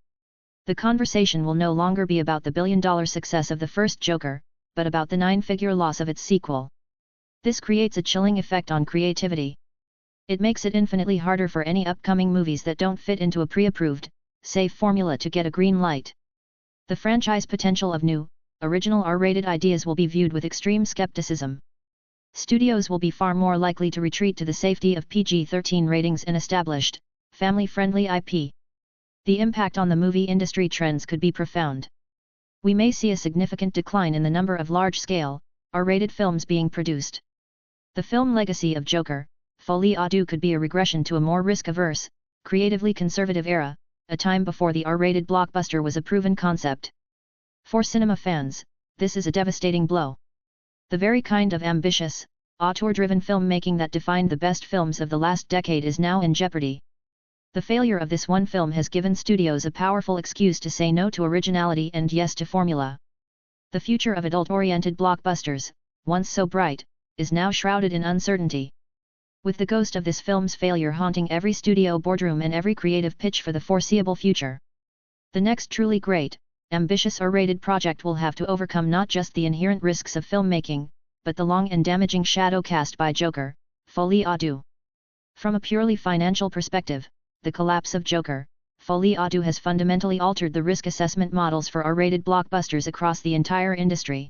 The conversation will no longer be about the billion-dollar success of the first Joker, but about the nine-figure loss of its sequel. This creates a chilling effect on creativity. It makes it infinitely harder for any upcoming movies that don't fit into a pre-approved, safe formula to get a green light. The franchise potential of new, original R-rated ideas will be viewed with extreme skepticism. Studios will be far more likely to retreat to the safety of PG-13 ratings and established, family-friendly IP. The impact on the movie industry trends could be profound. We may see a significant decline in the number of large-scale, R-rated films being produced. The film legacy of Joker, Folie à Deux could be a regression to a more risk-averse, creatively conservative era, a time before the R-rated blockbuster was a proven concept. For cinema fans, this is a devastating blow. The very kind of ambitious, auteur-driven filmmaking that defined the best films of the last decade is now in jeopardy. The failure of this one film has given studios a powerful excuse to say no to originality and yes to formula. The future of adult-oriented blockbusters, once so bright, is now shrouded in uncertainty. With the ghost of this film's failure haunting every studio boardroom and every creative pitch for the foreseeable future. The next truly great, ambitious R-rated project will have to overcome not just the inherent risks of filmmaking, but the long and damaging shadow cast by Joker, Folie à Deux. From a purely financial perspective, the collapse of Joker, Folie à Deux has fundamentally altered the risk assessment models for R-rated blockbusters across the entire industry.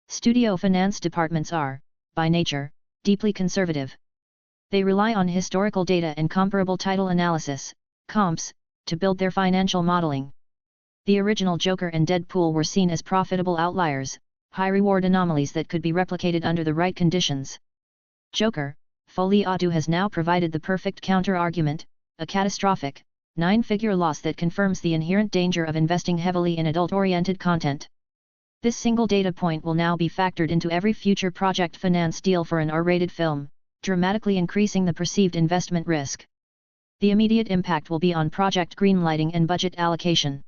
Studio finance departments are, by nature, deeply conservative. They rely on historical data and comparable title analysis, comps, to build their financial modeling. The original Joker and Deadpool were seen as profitable outliers, high-reward anomalies that could be replicated under the right conditions. Joker, Folie à Deux has now provided the perfect counter-argument, a catastrophic, nine-figure loss that confirms the inherent danger of investing heavily in adult-oriented content. This single data point will now be factored into every future project finance deal for an R-rated film, dramatically increasing the perceived investment risk. The immediate impact will be on project greenlighting and budget allocation.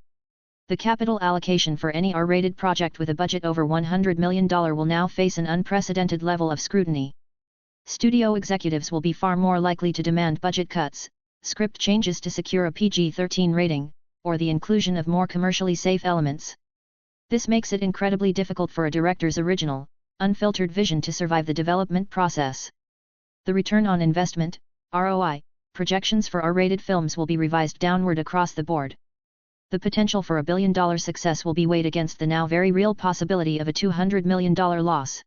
The capital allocation for any R-rated project with a budget over $100 million will now face an unprecedented level of scrutiny. Studio executives will be far more likely to demand budget cuts, script changes to secure a PG-13 rating, or the inclusion of more commercially safe elements. This makes it incredibly difficult for a director's original, unfiltered vision to survive the development process. The return on investment, ROI, projections for R-rated films will be revised downward across the board. The potential for a billion-dollar success will be weighed against the now very real possibility of a $200 million loss.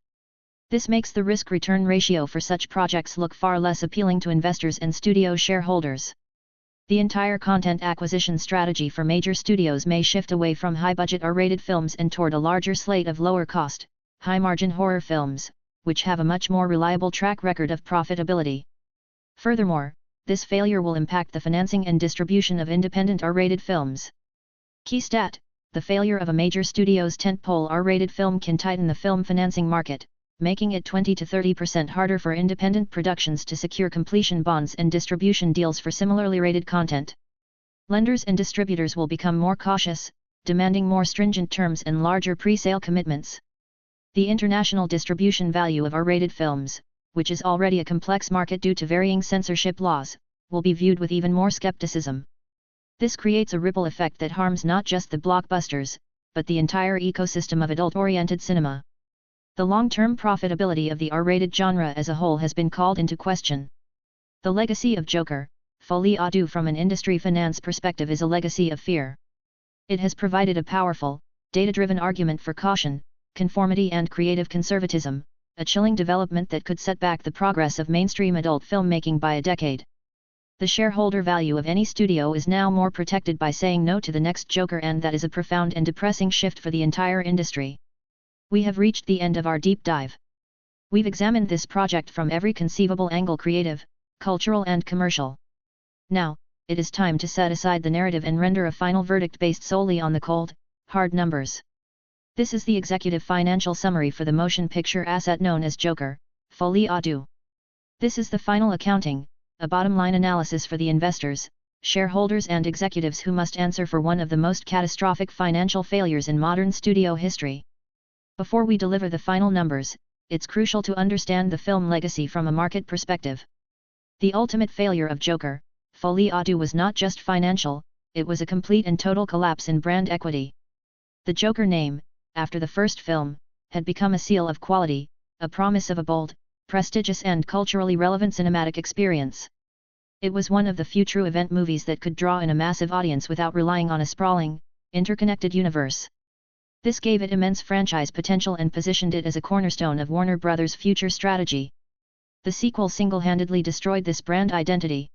This makes the risk-return ratio for such projects look far less appealing to investors and studio shareholders. The entire content acquisition strategy for major studios may shift away from high-budget R-rated films and toward a larger slate of lower-cost, high-margin horror films, which have a much more reliable track record of profitability. Furthermore, this failure will impact the financing and distribution of independent R-rated films. Key stat: the failure of a major studio's tentpole R-rated film can tighten the film financing market, making it 20 to 30% harder for independent productions to secure completion bonds and distribution deals for similarly rated content. Lenders and distributors will become more cautious, demanding more stringent terms and larger pre-sale commitments. The international distribution value of R-rated films, which is already a complex market due to varying censorship laws, will be viewed with even more skepticism. This creates a ripple effect that harms not just the blockbusters, but the entire ecosystem of adult-oriented cinema. The long-term profitability of the R-rated genre as a whole has been called into question. The legacy of Joker, Folie à Deux from an industry finance perspective is a legacy of fear. It has provided a powerful, data-driven argument for caution, conformity and creative conservatism, a chilling development that could set back the progress of mainstream adult filmmaking by a decade. The shareholder value of any studio is now more protected by saying no to the next Joker, and that is a profound and depressing shift for the entire industry. We have reached the end of our deep dive. We've examined this project from every conceivable angle: creative, cultural and commercial. Now, it is time to set aside the narrative and render a final verdict based solely on the cold, hard numbers. This is the executive financial summary for the motion picture asset known as Joker, Folie à Deux. This is the final accounting, a bottom-line analysis for the investors, shareholders and executives who must answer for one of the most catastrophic financial failures in modern studio history. Before we deliver the final numbers, it's crucial to understand the film legacy from a market perspective. The ultimate failure of Joker, Folie à Deux was not just financial, it was a complete and total collapse in brand equity. The Joker name, after the first film, had become a seal of quality, a promise of a bold, prestigious and culturally relevant cinematic experience. It was one of the few true event movies that could draw in a massive audience without relying on a sprawling, interconnected universe. This gave it immense franchise potential and positioned it as a cornerstone of Warner Bros.' future strategy. The sequel single-handedly destroyed this brand identity.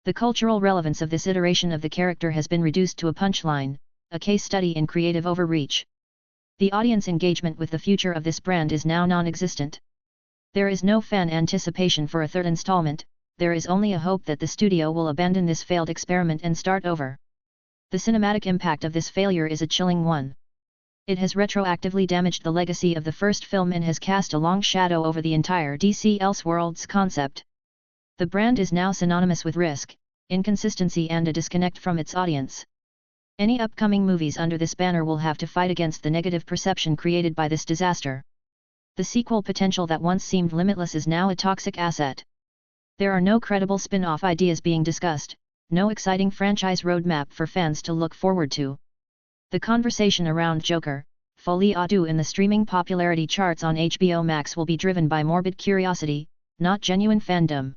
The cultural relevance of this iteration of the character has been reduced to a punchline, a case study in creative overreach. The audience engagement with the future of this brand is now non-existent. There is no fan anticipation for a third installment, there is only a hope that the studio will abandon this failed experiment and start over. The cinematic impact of this failure is a chilling one. It has retroactively damaged the legacy of the first film and has cast a long shadow over the entire DC Elseworlds concept. The brand is now synonymous with risk, inconsistency and a disconnect from its audience. Any upcoming movies under this banner will have to fight against the negative perception created by this disaster. The sequel potential that once seemed limitless is now a toxic asset. There are no credible spin-off ideas being discussed, no exciting franchise roadmap for fans to look forward to. The conversation around Joker, Folie à Deux in the streaming popularity charts on HBO Max will be driven by morbid curiosity, not genuine fandom.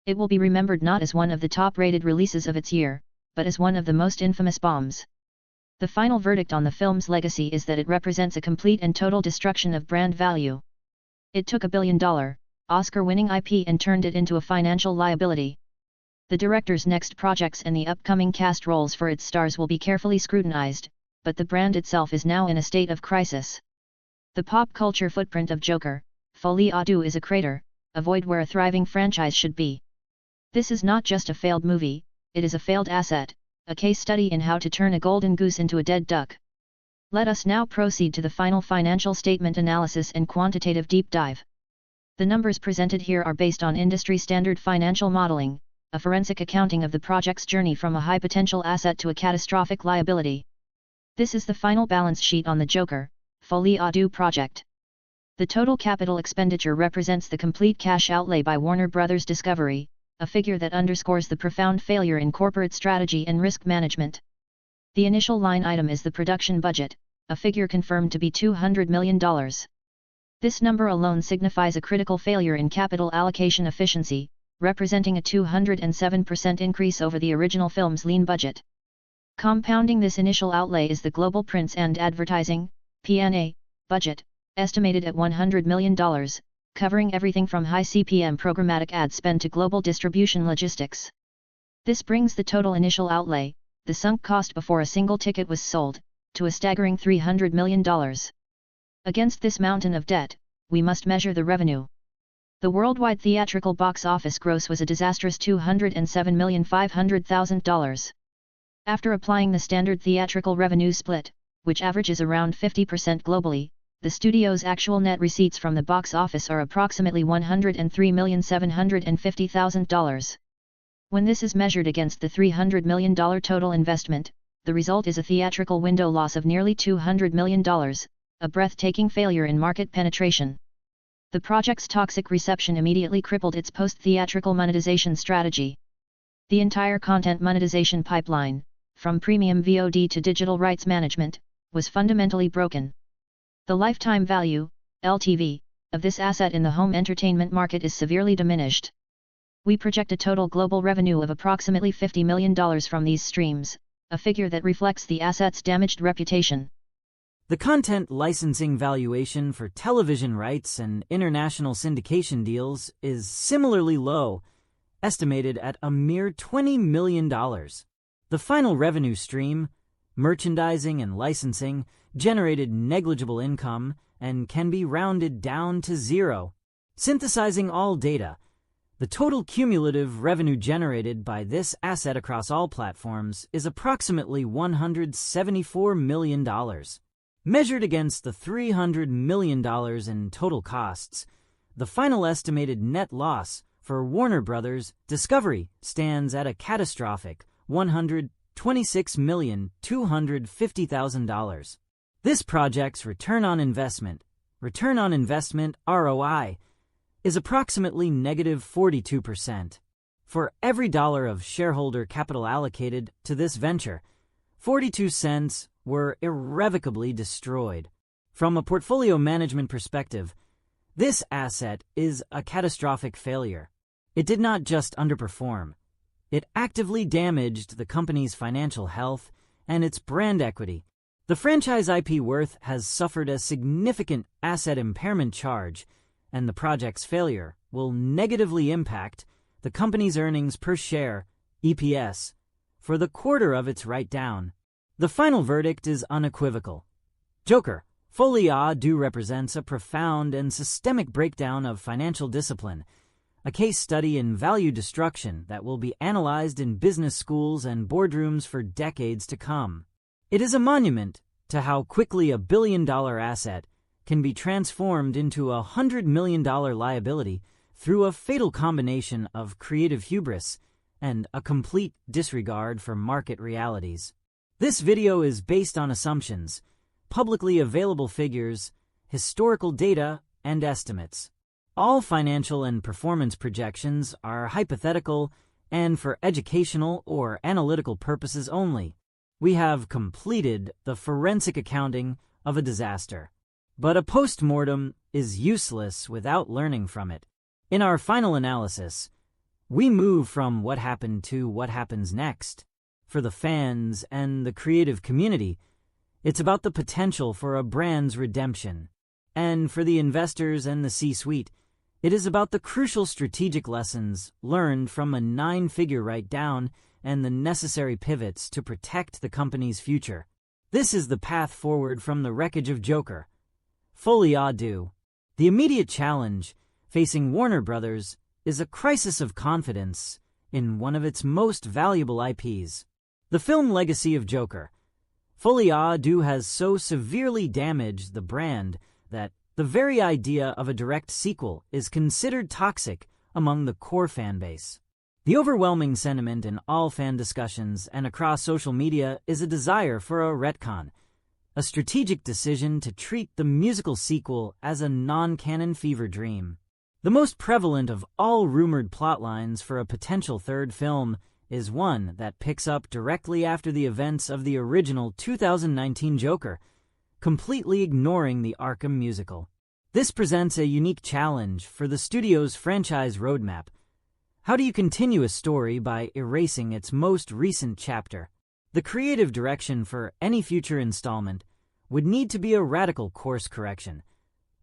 It will be remembered not as one of the top-rated releases of its year, but as one of the most infamous bombs. The final verdict on the film's legacy is that it represents a complete and total destruction of brand value. It took $1 billion, Oscar-winning IP and turned it into a financial liability. The director's next projects and the upcoming cast roles for its stars will be carefully scrutinized, but the brand itself is now in a state of crisis. The pop culture footprint of Joker, Folie à Deux is a crater, a void where a thriving franchise should be. This is not just a failed movie, it is a failed asset, a case study in how to turn a golden goose into a dead duck. Let us now proceed to the final financial statement analysis and quantitative deep dive. The numbers presented here are based on industry-standard financial modeling, a forensic accounting of the project's journey from a high-potential asset to a catastrophic liability. This is the final balance sheet on the Joker, Folie à Deux project. The total capital expenditure represents the complete cash outlay by Warner Bros. Discovery, a figure that underscores the profound failure in corporate strategy and risk management. The initial line item is the production budget, a figure confirmed to be $200 million. This number alone signifies a critical failure in capital allocation efficiency, representing a 207% increase over the original film's lean budget. Compounding this initial outlay is the global prints and advertising, P&A, budget, estimated at $100 million, covering everything from high CPM programmatic ad spend to global distribution logistics. This brings the total initial outlay, the sunk cost before a single ticket was sold, to a staggering $300 million. Against this mountain of debt, we must measure the revenue. The worldwide theatrical box office gross was a disastrous $207,500,000. After applying the standard theatrical revenue split, which averages around 50% globally, the studio's actual net receipts from the box office are approximately $103,750,000. When this is measured against the $300 million total investment, the result is a theatrical window loss of nearly $200 million, a breathtaking failure in market penetration. The project's toxic reception immediately crippled its post-theatrical monetization strategy. The entire content monetization pipeline, from premium VOD to digital rights management, was fundamentally broken. The lifetime value, LTV, of this asset in the home entertainment market is severely diminished. We project a total global revenue of approximately $50 million from these streams, a figure that reflects the asset's damaged reputation. The content licensing valuation for television rights and international syndication deals is similarly low, estimated at a mere $20 million. The final revenue stream, merchandising and licensing, generated negligible income and can be rounded down to zero. Synthesizing all data, the total cumulative revenue generated by this asset across all platforms is approximately $174 million. Measured against the $300 million in total costs, the final estimated net loss for Warner Bros. Discovery stands at a catastrophic $126,250,000. This project's return on investment ROI, is approximately negative 42%. For every dollar of shareholder capital allocated to this venture, 42 cents were irrevocably destroyed. From a portfolio management perspective, this asset is a catastrophic failure. It did not just underperform. It actively damaged the company's financial health and its brand equity. The franchise IP worth has suffered a significant asset impairment charge, and the project's failure will negatively impact the company's earnings per share, EPS, for the quarter of its write-down. The final verdict is unequivocal. Joker, Folie Deux represents a profound and systemic breakdown of financial discipline, a case study in value destruction that will be analyzed in business schools and boardrooms for decades to come. It is a monument to how quickly a billion-dollar asset can be transformed into a $100 million liability through a fatal combination of creative hubris and a complete disregard for market realities. This video is based on assumptions, publicly available figures, historical data, and estimates. All financial and performance projections are hypothetical and for educational or analytical purposes only. We have completed the forensic accounting of a disaster, but a post-mortem is useless without learning from it. In our final analysis, we move from what happened to what happens next. For the fans and the creative community, it's about the potential for a brand's redemption. And for the investors and the C-suite, it is about the crucial strategic lessons learned from a 9-figure write-down and the necessary pivots to protect the company's future. This is the path forward from the wreckage of Joker. Folie Deux. The immediate challenge facing Warner Bros. Is a crisis of confidence in one of its most valuable IPs. The film legacy of Joker. Folie Deux has so severely damaged the brand that the very idea of a direct sequel is considered toxic among the core fanbase. The overwhelming sentiment in all fan discussions and across social media is a desire for a retcon, a strategic decision to treat the musical sequel as a non-canon fever dream. The most prevalent of all rumored plotlines for a potential third film is one that picks up directly after the events of the original 2019 Joker, completely ignoring the Arkham musical. This presents a unique challenge for the studio's franchise roadmap. How do you continue a story by erasing its most recent chapter? The creative direction for any future installment would need to be a radical course correction,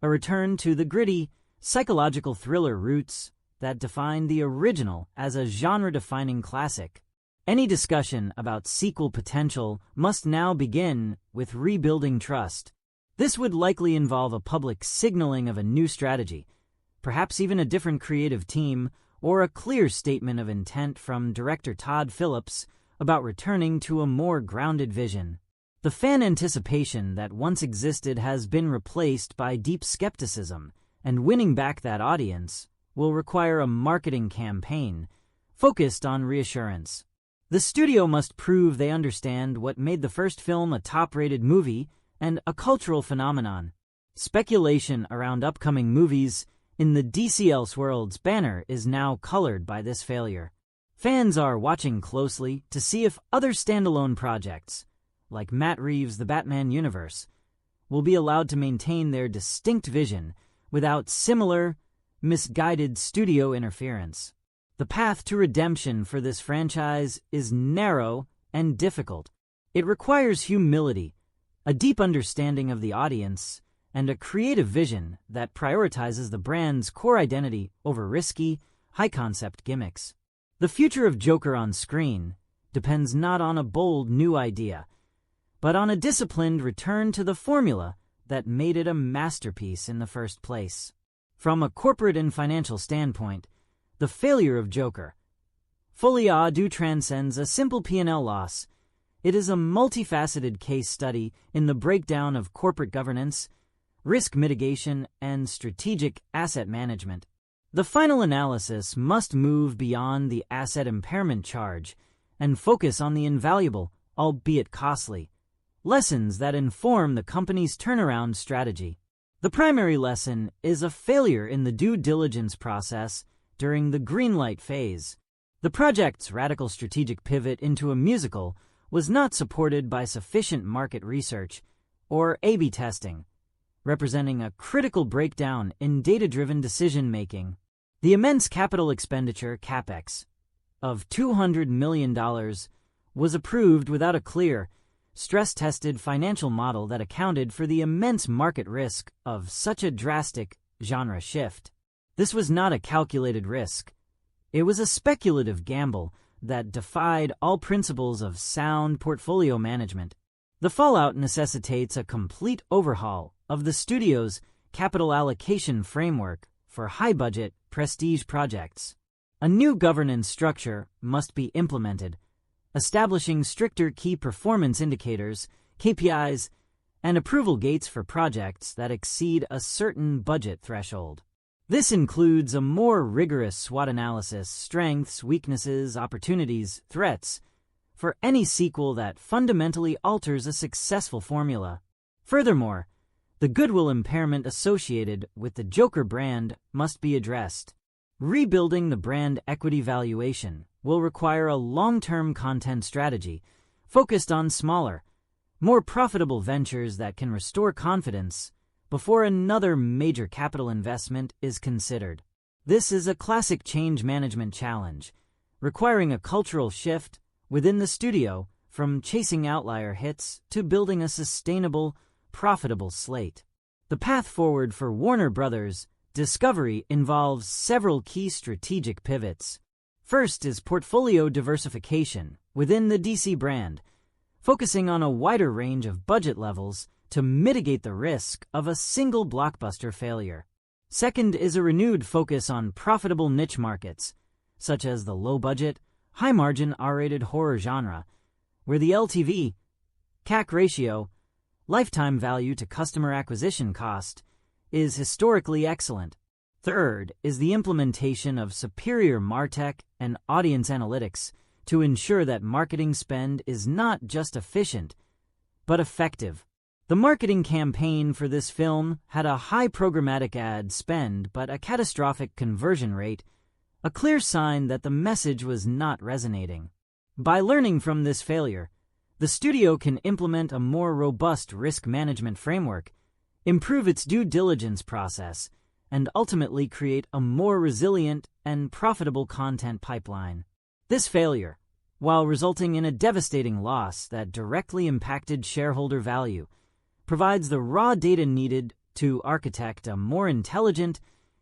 a return to the gritty, psychological thriller roots that defined the original as a genre-defining classic. Any discussion about sequel potential must now begin with rebuilding trust. This would likely involve a public signaling of a new strategy, perhaps even a different creative team, or a clear statement of intent from director Todd Phillips about returning to a more grounded vision. The fan anticipation that once existed has been replaced by deep skepticism, and winning back that audience will require a marketing campaign focused on reassurance. The studio must prove they understand what made the first film a top-rated movie and a cultural phenomenon. Speculation around upcoming movies in the DC Elseworlds banner is now colored by this failure. Fans are watching closely to see if other standalone projects, like Matt Reeves' The Batman universe, will be allowed to maintain their distinct vision without similar, misguided studio interference. The path to redemption for this franchise is narrow and difficult. It requires humility, a deep understanding of the audience, and a creative vision that prioritizes the brand's core identity over risky, high-concept gimmicks. The future of Joker on screen depends not on a bold new idea, but on a disciplined return to the formula that made it a masterpiece in the first place. From a corporate and financial standpoint, the failure of Joker, Folie transcends a simple P&L loss. It is a multifaceted case study in the breakdown of corporate governance, risk mitigation, and strategic asset management. The final analysis must move beyond the asset impairment charge and focus on the invaluable, albeit costly, lessons that inform the company's turnaround strategy. The primary lesson is a failure in the due diligence process during the greenlight phase. The project's radical strategic pivot into a musical was not supported by sufficient market research or A/B testing, representing a critical breakdown in data-driven decision-making. The immense capital expenditure, CapEx, of $200 million was approved without a clear, stress-tested financial model that accounted for the immense market risk of such a drastic genre shift. This was not a calculated risk. It was a speculative gamble that defied all principles of sound portfolio management. The fallout necessitates a complete overhaul of the studio's capital allocation framework for high-budget, prestige projects. A new governance structure must be implemented, establishing stricter key performance indicators, KPIs, and approval gates for projects that exceed a certain budget threshold. This includes a more rigorous SWOT analysis, strengths, weaknesses, opportunities, threats, for any sequel that fundamentally alters a successful formula. Furthermore, the goodwill impairment associated with the Joker brand must be addressed. Rebuilding the brand equity valuation will require a long-term content strategy focused on smaller, more profitable ventures that can restore confidence before another major capital investment is considered. This is a classic change management challenge, requiring a cultural shift within the studio from chasing outlier hits to building a sustainable, profitable slate. The path forward for Warner Bros. Discovery involves several key strategic pivots. First is portfolio diversification within the DC brand, focusing on a wider range of budget levels to mitigate the risk of a single blockbuster failure. Second is a renewed focus on profitable niche markets, such as the low-budget, high-margin R-rated horror genre, where the LTV/CAC ratio, lifetime value to customer acquisition cost, is historically excellent. Third is the implementation of superior MarTech and audience analytics to ensure that marketing spend is not just efficient, but effective. The marketing campaign for this film had a high programmatic ad spend but a catastrophic conversion rate, a clear sign that the message was not resonating. By learning from this failure, the studio can implement a more robust risk management framework, improve its due diligence process, and ultimately create a more resilient and profitable content pipeline. This failure, while resulting in a devastating loss that directly impacted shareholder value, provides the raw data needed to architect a more intelligent,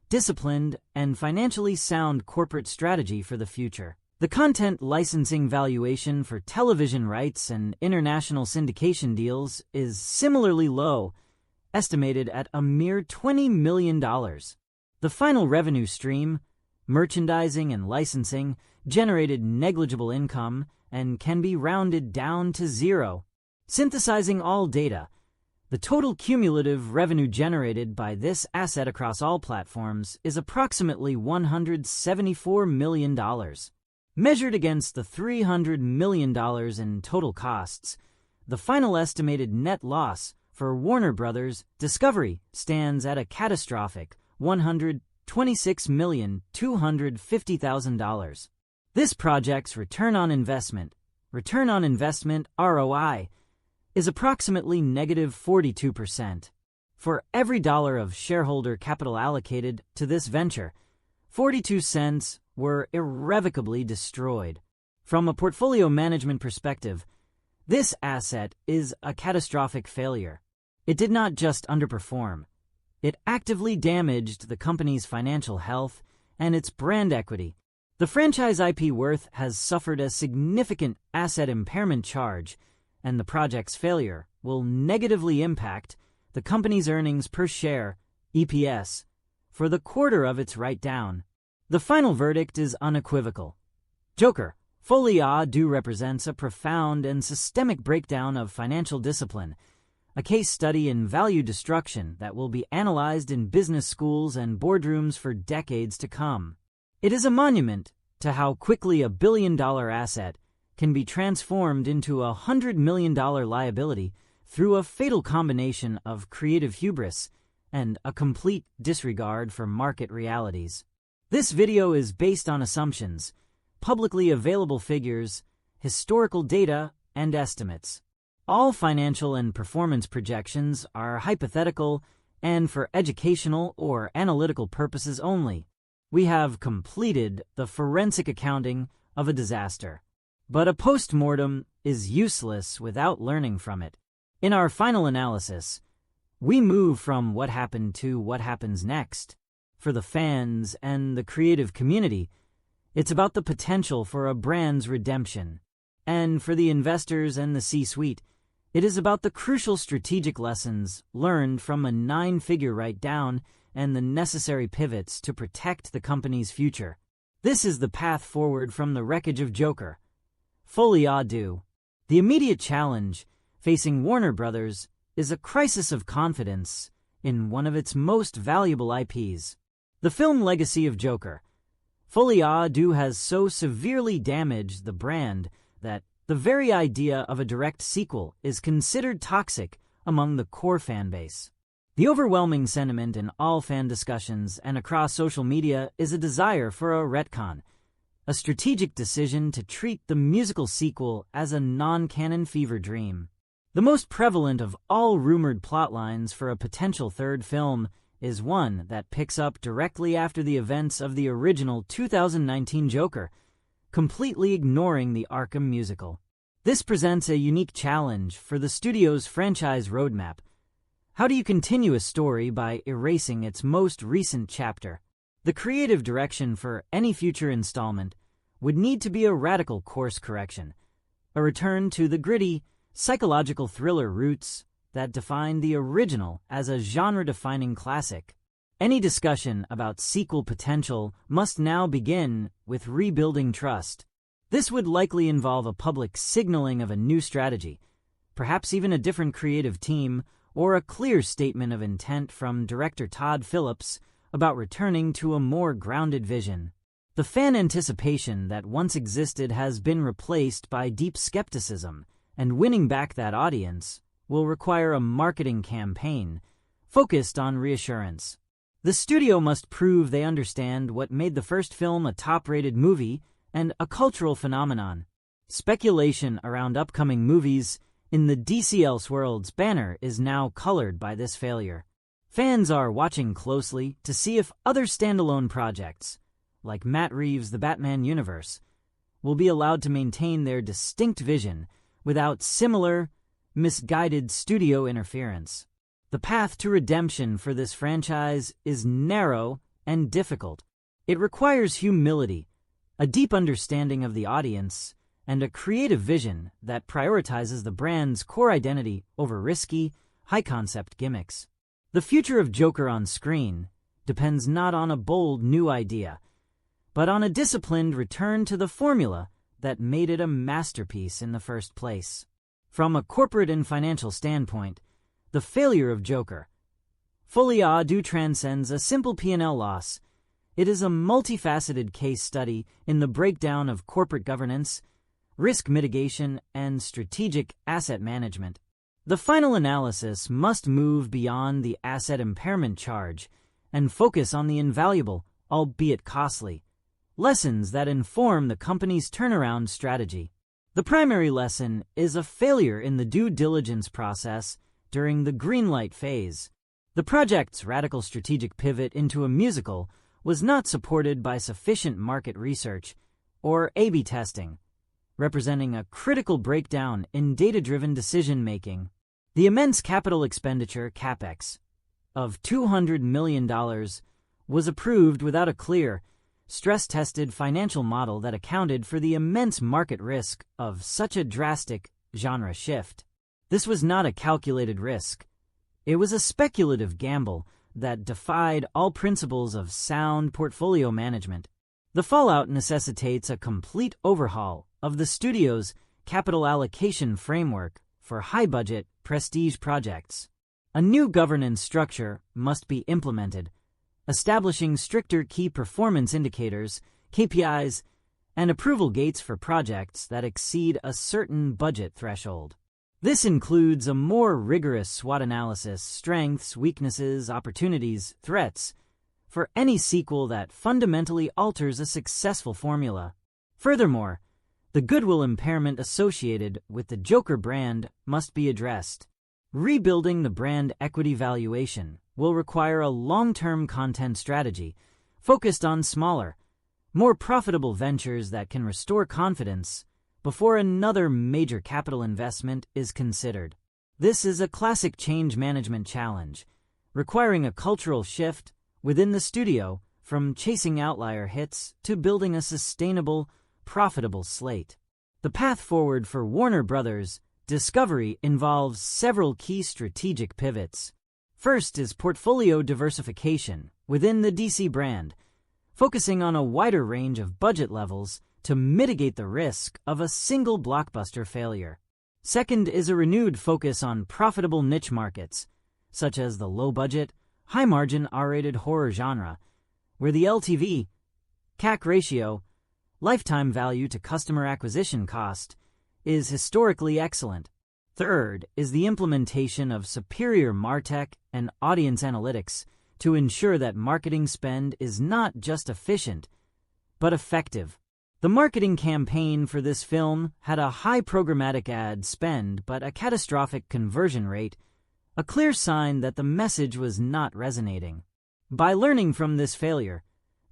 disciplined, and financially sound corporate strategy for the future. The content licensing valuation for television rights and international syndication deals is similarly low, estimated at a mere $20 million. The final revenue stream, merchandising and licensing, generated negligible income and can be rounded down to zero. Synthesizing all data, the total cumulative revenue generated by this asset across all platforms is approximately $174 million. Measured against the $300 million in total costs, the final estimated net loss for Warner Bros. Discovery stands at a catastrophic $126,250,000. This project's return on investment ROI, is approximately negative 42%. For every dollar of shareholder capital allocated to this venture, 42 cents were irrevocably destroyed. From a portfolio management perspective, this asset is a catastrophic failure. It did not just underperform. It actively damaged the company's financial health and its brand equity. The franchise IP worth has suffered a significant asset impairment charge, and the project's failure will negatively impact the company's earnings per share, EPS, for the quarter of its write-down. The final verdict is unequivocal. Joker, Folie à Deux represents a profound and systemic breakdown of financial discipline, a case study in value destruction that will be analyzed in business schools and boardrooms for decades to come. It is a monument to how quickly a billion-dollar asset can be transformed into a $100 million liability through a fatal combination of creative hubris and a complete disregard for market realities. This video is based on assumptions, publicly available figures, historical data, and estimates. All financial and performance projections are hypothetical and for educational or analytical purposes only. We have completed the forensic accounting of a disaster. But a post-mortem is useless without learning from it. In our final analysis, we move from what happened to what happens next. For the fans and the creative community, it's about the potential for a brand's redemption. And for the investors and the C-suite, it is about the crucial strategic lessons learned from a 9-figure write-down and the necessary pivots to protect the company's future. This is the path forward from the wreckage of Joker. Folie à Deux. The immediate challenge facing Warner Bros. Is a crisis of confidence in one of its most valuable IPs. The film legacy of Joker. Folie à Deux has so severely damaged the brand that the very idea of a direct sequel is considered toxic among the core fanbase. The overwhelming sentiment in all fan discussions and across social media is a desire for a retcon, a strategic decision to treat the musical sequel as a non-canon fever dream. The most prevalent of all rumored plotlines for a potential third film is one that picks up directly after the events of the original 2019 Joker, completely ignoring the Arkham musical. This presents a unique challenge for the studio's franchise roadmap. How do you continue a story by erasing its most recent chapter? The creative direction for any future installment would need to be a radical course correction, a return to the gritty, psychological thriller roots that defined the original as a genre-defining classic. Any discussion about sequel potential must now begin with rebuilding trust. This would likely involve a public signaling of a new strategy, perhaps even a different creative team, or a clear statement of intent from director Todd Phillips about returning to a more grounded vision. The fan anticipation that once existed has been replaced by deep skepticism, and winning back that audience will require a marketing campaign focused on reassurance. The studio must prove they understand what made the first film a top-rated movie and a cultural phenomenon. Speculation around upcoming movies in the DC Elseworlds banner is now colored by this failure. Fans are watching closely to see if other standalone projects, like Matt Reeves' The Batman universe, will be allowed to maintain their distinct vision without similar, misguided studio interference. The path to redemption for this franchise is narrow and difficult. It requires humility, a deep understanding of the audience, and a creative vision that prioritizes the brand's core identity over risky, high-concept gimmicks. The future of Joker on screen depends not on a bold new idea, but on a disciplined return to the formula that made it a masterpiece in the first place. From a corporate and financial standpoint, the failure of Joker, Folie Deux transcends a simple P&L loss. It is a multifaceted case study in the breakdown of corporate governance, risk mitigation, and strategic asset management. The final analysis must move beyond the asset impairment charge and focus on the invaluable, albeit costly, lessons that inform the company's turnaround strategy. The primary lesson is a failure in the due diligence process during the greenlight phase. The project's radical strategic pivot into a musical was not supported by sufficient market research or A/B testing, representing a critical breakdown in data-driven decision-making. The immense capital expenditure, CapEx, of $200 million was approved without a clear, stress-tested financial model that accounted for the immense market risk of such a drastic genre shift. This was not a calculated risk. It was a speculative gamble that defied all principles of sound portfolio management. The fallout necessitates a complete overhaul of the studio's capital allocation framework for high-budget, prestige projects. A new governance structure must be implemented, establishing stricter key performance indicators, KPIs, and approval gates for projects that exceed a certain budget threshold. This includes a more rigorous SWOT analysis, strengths, weaknesses, opportunities, threats, for any sequel that fundamentally alters a successful formula. Furthermore, the goodwill impairment associated with the Joker brand must be addressed. Rebuilding the brand equity valuation will require a long-term content strategy focused on smaller, more profitable ventures that can restore confidence before another major capital investment is considered. This is a classic change management challenge, requiring a cultural shift within the studio from chasing outlier hits to building a sustainable, profitable slate. The path forward for Warner Bros. Discovery involves several key strategic pivots. First is portfolio diversification within the DC brand, focusing on a wider range of budget levels to mitigate the risk of a single blockbuster failure. Second is a renewed focus on profitable niche markets, such as the low-budget, high-margin R-rated horror genre, where the LTV, CAC ratio, lifetime value to customer acquisition cost, is historically excellent. Third is the implementation of superior MarTech and audience analytics to ensure that marketing spend is not just efficient, but effective. The marketing campaign for this film had a high programmatic ad spend but a catastrophic conversion rate, a clear sign that the message was not resonating. By learning from this failure,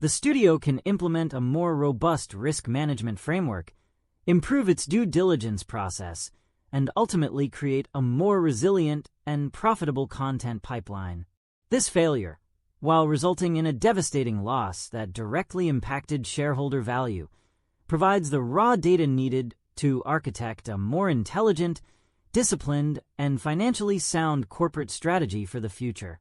the studio can implement a more robust risk management framework, improve its due diligence process, and ultimately create a more resilient and profitable content pipeline. This failure, while resulting in a devastating loss that directly impacted shareholder value, provides the raw data needed to architect a more intelligent, disciplined, and financially sound corporate strategy for the future.